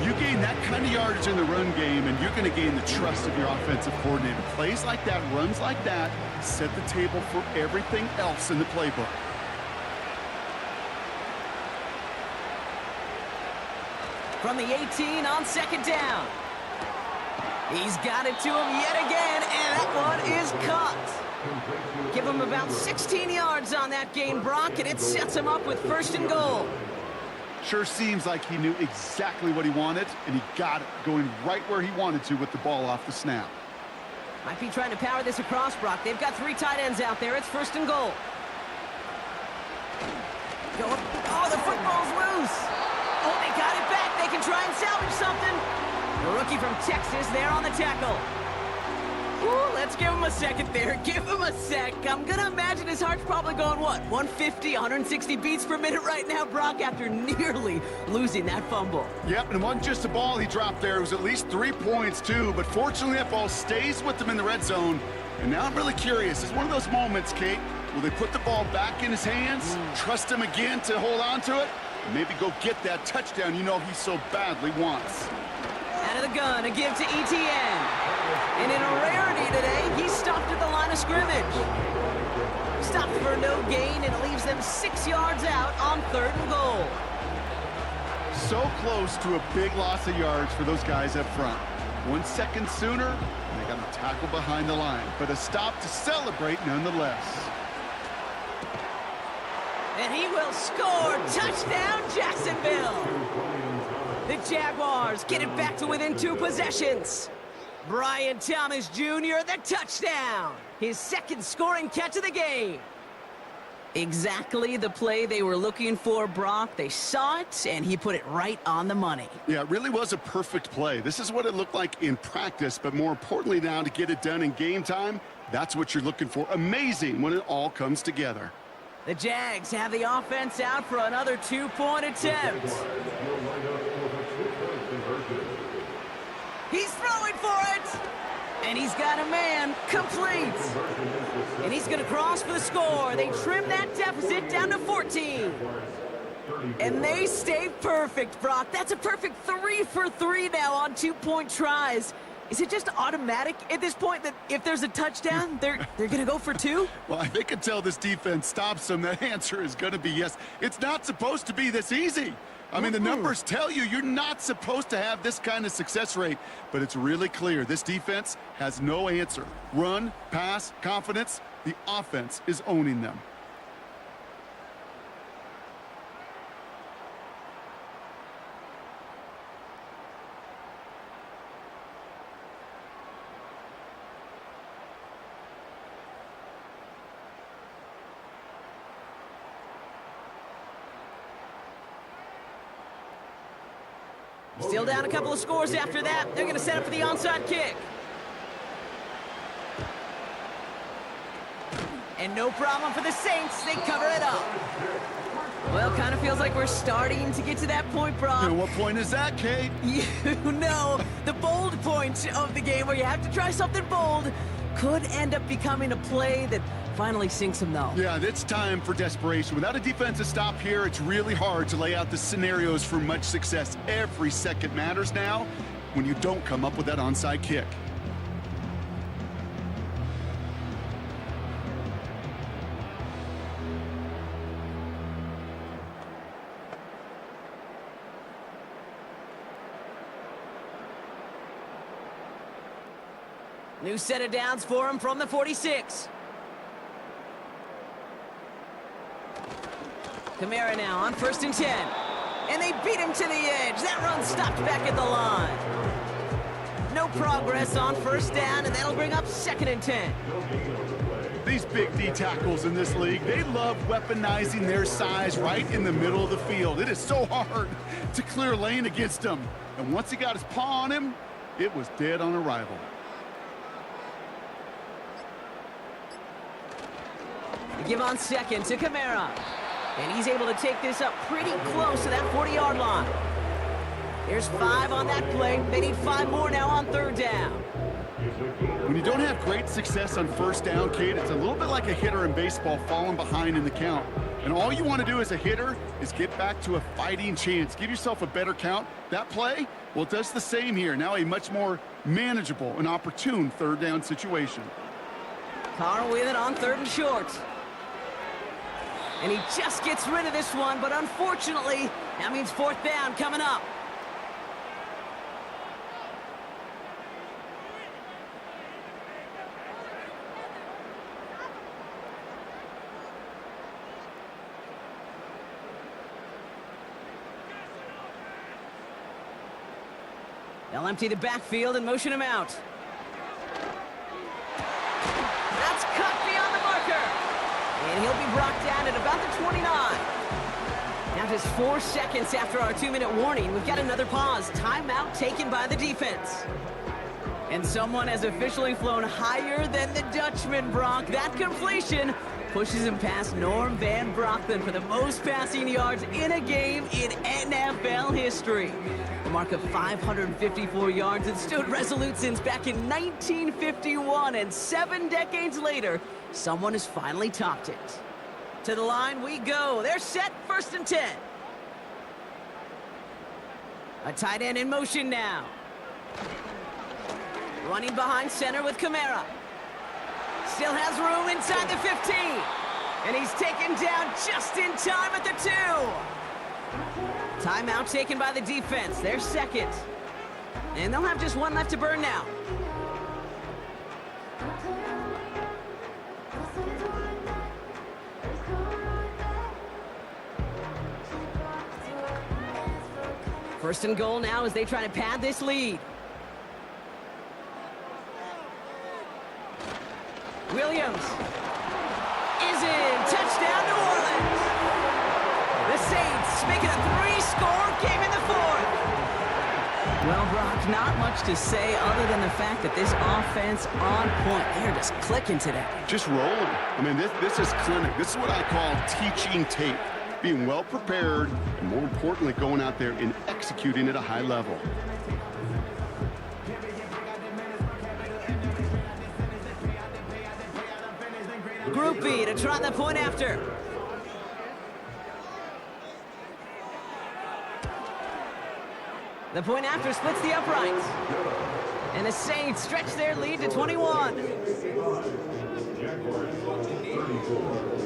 You gain that kind of yardage in the run game, and you're going to gain the trust of your offensive coordinator. Plays like that, runs like that, set the table for everything else in the playbook. From the 18 on 2nd down. He's got it to him yet again, and that one is caught. Give him about 16 yards on that gain, Brock, and it sets him up with 1st and goal. Sure seems like he knew exactly what he wanted, and he got it, going right where he wanted to with the ball off the snap. Might be trying to power this across, Brock. They've got 3 tight ends out there. It's 1st and goal. Oh, the football's loose. Oh, they got it back. They can try and salvage something. The rookie from Texas there on the tackle. Ooh, let's give him a second there. Give him a sec. I'm going to imagine his heart's probably going, what, 150, 160 beats per minute right now, Brock, after nearly losing that fumble. Yep, and it wasn't just a ball he dropped there. It was at least 3 points, too. But fortunately, that ball stays with him in the red zone. And now I'm really curious. It's one of those moments, Kate, will they put the ball back in his hands, trust him again to hold on to it, and maybe go get that touchdown you know he so badly wants. Out of the gun, a give to Etienne. And in a rarity today, he stopped at the line of scrimmage. Stopped for no gain, and it leaves them 6 yards out on 3rd and goal. So close to a big loss of yards for those guys up front. 1 second sooner, and they got a tackle behind the line. But a stop to celebrate nonetheless. And he will score. Touchdown, Jacksonville. The Jaguars get it back to within 2 possessions. Brian Thomas Jr., the touchdown. His 2nd scoring catch of the game. Exactly the play they were looking for, Brock. They saw it, and he put it right on the money. Yeah, it really was a perfect play. This is what it looked like in practice, but more importantly now to get it done in game time, that's what you're looking for. Amazing when it all comes together. The Jags have the offense out for another 2-point attempt. He's throwing for it! And he's got a man complete. And he's going to cross for the score. They trim that deficit down to 14. And they stay perfect, Brock. That's a perfect 3 for 3 now on 2-point tries. Is it just automatic at this point that if there's a touchdown, they're going to go for 2? Well, if they can tell this defense stops them, that answer is going to be yes. It's not supposed to be this easy. I mean, the numbers tell you you're not supposed to have this kind of success rate, but it's really clear this defense has no answer. Run, pass, confidence, the offense is owning them. Still down a couple of scores after that. They're going to set up for the onside kick. And no problem for the Saints. They cover it up. Well, kind of feels like we're starting to get to that point, Brock. And what point is that, Kate? You know, the bold point of the game where you have to try something bold could end up becoming a play that finally sinks them, though. Yeah, it's time for desperation. Without a defensive stop here, it's really hard to lay out the scenarios for much success. Every second matters now when you don't come up with that onside kick. New set of downs for him from the 46. Kamara now on 1st and 10. And they beat him to the edge. That run stopped back at the line. No progress on 1st down, and that'll bring up 2nd and 10. These big D tackles in this league, they love weaponizing their size right in the middle of the field. It is so hard to clear lane against them. And once he got his paw on him, it was dead on arrival. They give on 2nd to Kamara. And he's able to take this up pretty close to that 40-yard line. There's 5 on that play. They need 5 more now on 3rd down. When you don't have great success on 1st down, Kate, it's a little bit like a hitter in baseball falling behind in the count. And all you want to do as a hitter is get back to a fighting chance. Give yourself a better count. That play, well, it does the same here. Now a much more manageable and opportune 3rd down situation. Carr with it on 3rd and short. And he just gets rid of this one, but unfortunately, that means 4th down coming up. They'll empty the backfield and motion him out. That's cut beyond the marker. And he'll be brought down at about the 29. Now just 4 seconds after our 2-minute warning, we've got another pause. Timeout taken by the defense. And someone has officially flown higher than the Dutchman, Brock. That completion pushes him past Norm Van Brocklin for the most passing yards in a game in NFL history. A mark of 554 yards and stood resolute since back in 1951, and 7 decades later, someone has finally topped it. To the line we go. They're set, 1st and 10. A tight end in motion now. Running behind center with Kamara. Still has room inside the 15. And he's taken down just in time at the 2. Timeout taken by the defense. They're 2nd. And they'll have just 1 left to burn now. First and goal now as they try to pad this lead. Williams is in. Touchdown, New Orleans. The Saints making a 3-score game in the 4th. Well, Brock, not much to say other than the fact that this offense on point. They're just clicking today. Just rolling. I mean, this is clinic. This is what I call teaching tape. Being well prepared, and more importantly, going out there and executing at a high level. Group B to try the point after. The point after splits the uprights. And the Saints stretch their lead to 21. Jaguars 34.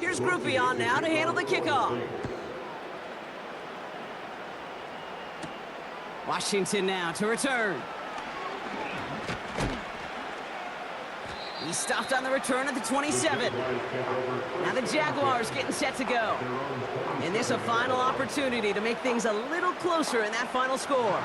Here's Groupie on now to handle the kickoff. Washington now to return. He stopped on the return at the 27. Now the Jaguars getting set to go. And this a final opportunity to make things a little closer in that final score.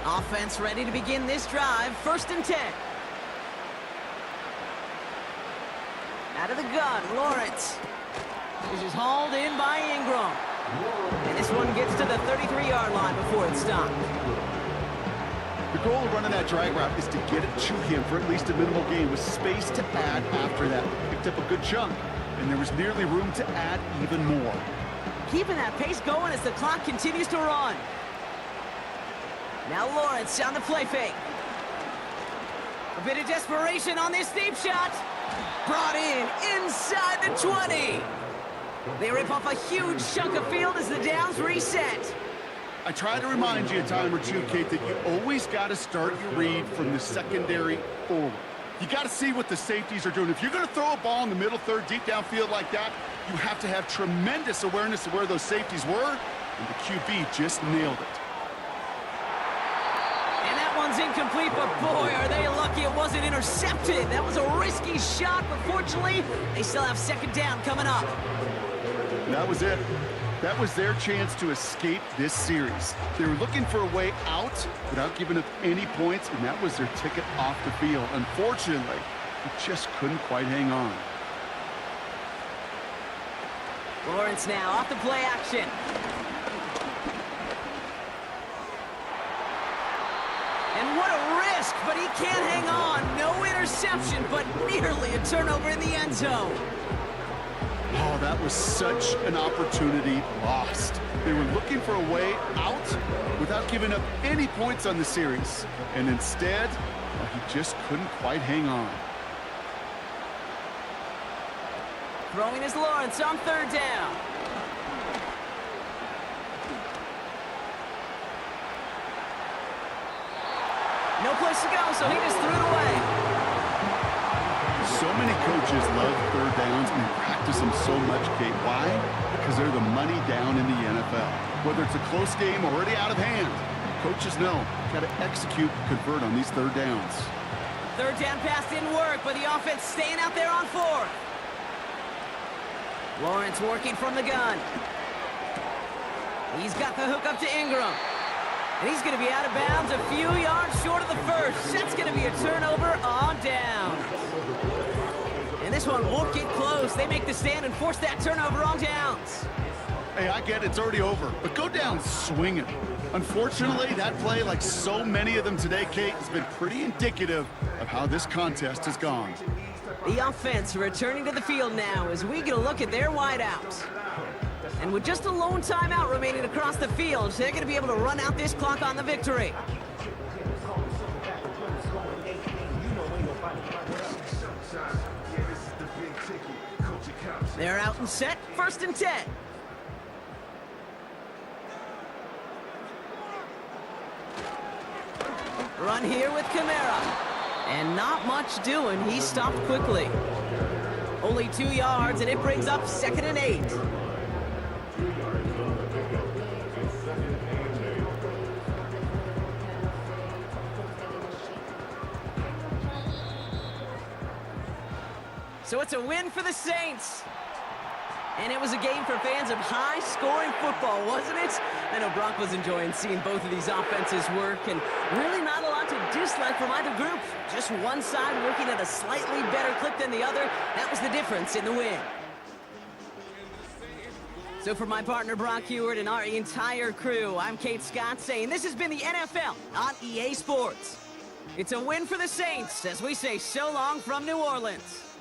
Offense ready to begin this drive. 1st and 10. Out of the gun, Lawrence. This is hauled in by Ingram. And this one gets to the 33-yard line before it's stopped. The goal of running that drag route is to get it to him for at least a minimal gain with space to add after that. Picked up a good chunk, and there was nearly room to add even more. Keeping that pace going as the clock continues to run. Now Lawrence on the play fake. A bit of desperation on this deep shot. Brought in inside the 20. They rip off a huge chunk of field as the downs reset. I try to remind you a time or two, Kate, that you always got to start your read from the secondary forward. You got to see what the safeties are doing. If you're going to throw a ball in the middle third, deep downfield like that, you have to have tremendous awareness of where those safeties were, and the QB just nailed it. And that one's incomplete, but boy, are they lucky it wasn't intercepted. That was a risky shot, but fortunately, they still have second down coming up. That was it. That was their chance to escape this series. They were looking for a way out without giving up any points, and that was their ticket off the field. Unfortunately, they just couldn't quite hang on. Lawrence now off the play action. And what a risk, but he can't hang on. No interception, but nearly a turnover in the end zone. Oh, that was such an opportunity lost. They were looking for a way out without giving up any points on the series. And instead, well, he just couldn't quite hang on. Throwing is Lawrence on third down. No place to go, so he just threw it away. So many coaches love third downs and practice them so much, Kate. Why? Because they're the money down in the NFL. Whether it's a close game already out of hand, coaches know got to execute, convert on these third downs. Third down pass didn't work, but the offense staying out there on fourth. Lawrence working from the gun. He's got the hook up to Ingram. And he's going to be out of bounds a few yards short of the first. That's going to be a turnover on down. And this one won't get close. They make the stand and force that turnover on downs. Hey, I get it, it's already over, but go down swinging. Unfortunately, that play, like so many of them today, Kate, has been pretty indicative of how this contest has gone. The offense returning to the field now as we get a look at their wideouts. And with just a lone timeout remaining across the field, they're going to be able to run out this clock on the victory. They're out and set, 1st and 10. Run here with Kamara. And not much doing. He stopped quickly. Only 2 yards, and it brings up 2nd and 8. So it's a win for the Saints. And it was a game for fans of high-scoring football, wasn't it? I know Brock was enjoying seeing both of these offenses work, and really not a lot to dislike from either group. Just one side working at a slightly better clip than the other. That was the difference in the win. So for my partner Brock Heward and our entire crew, I'm Kate Scott saying this has been the NFL on EA Sports. It's a win for the Saints as we say so long from New Orleans.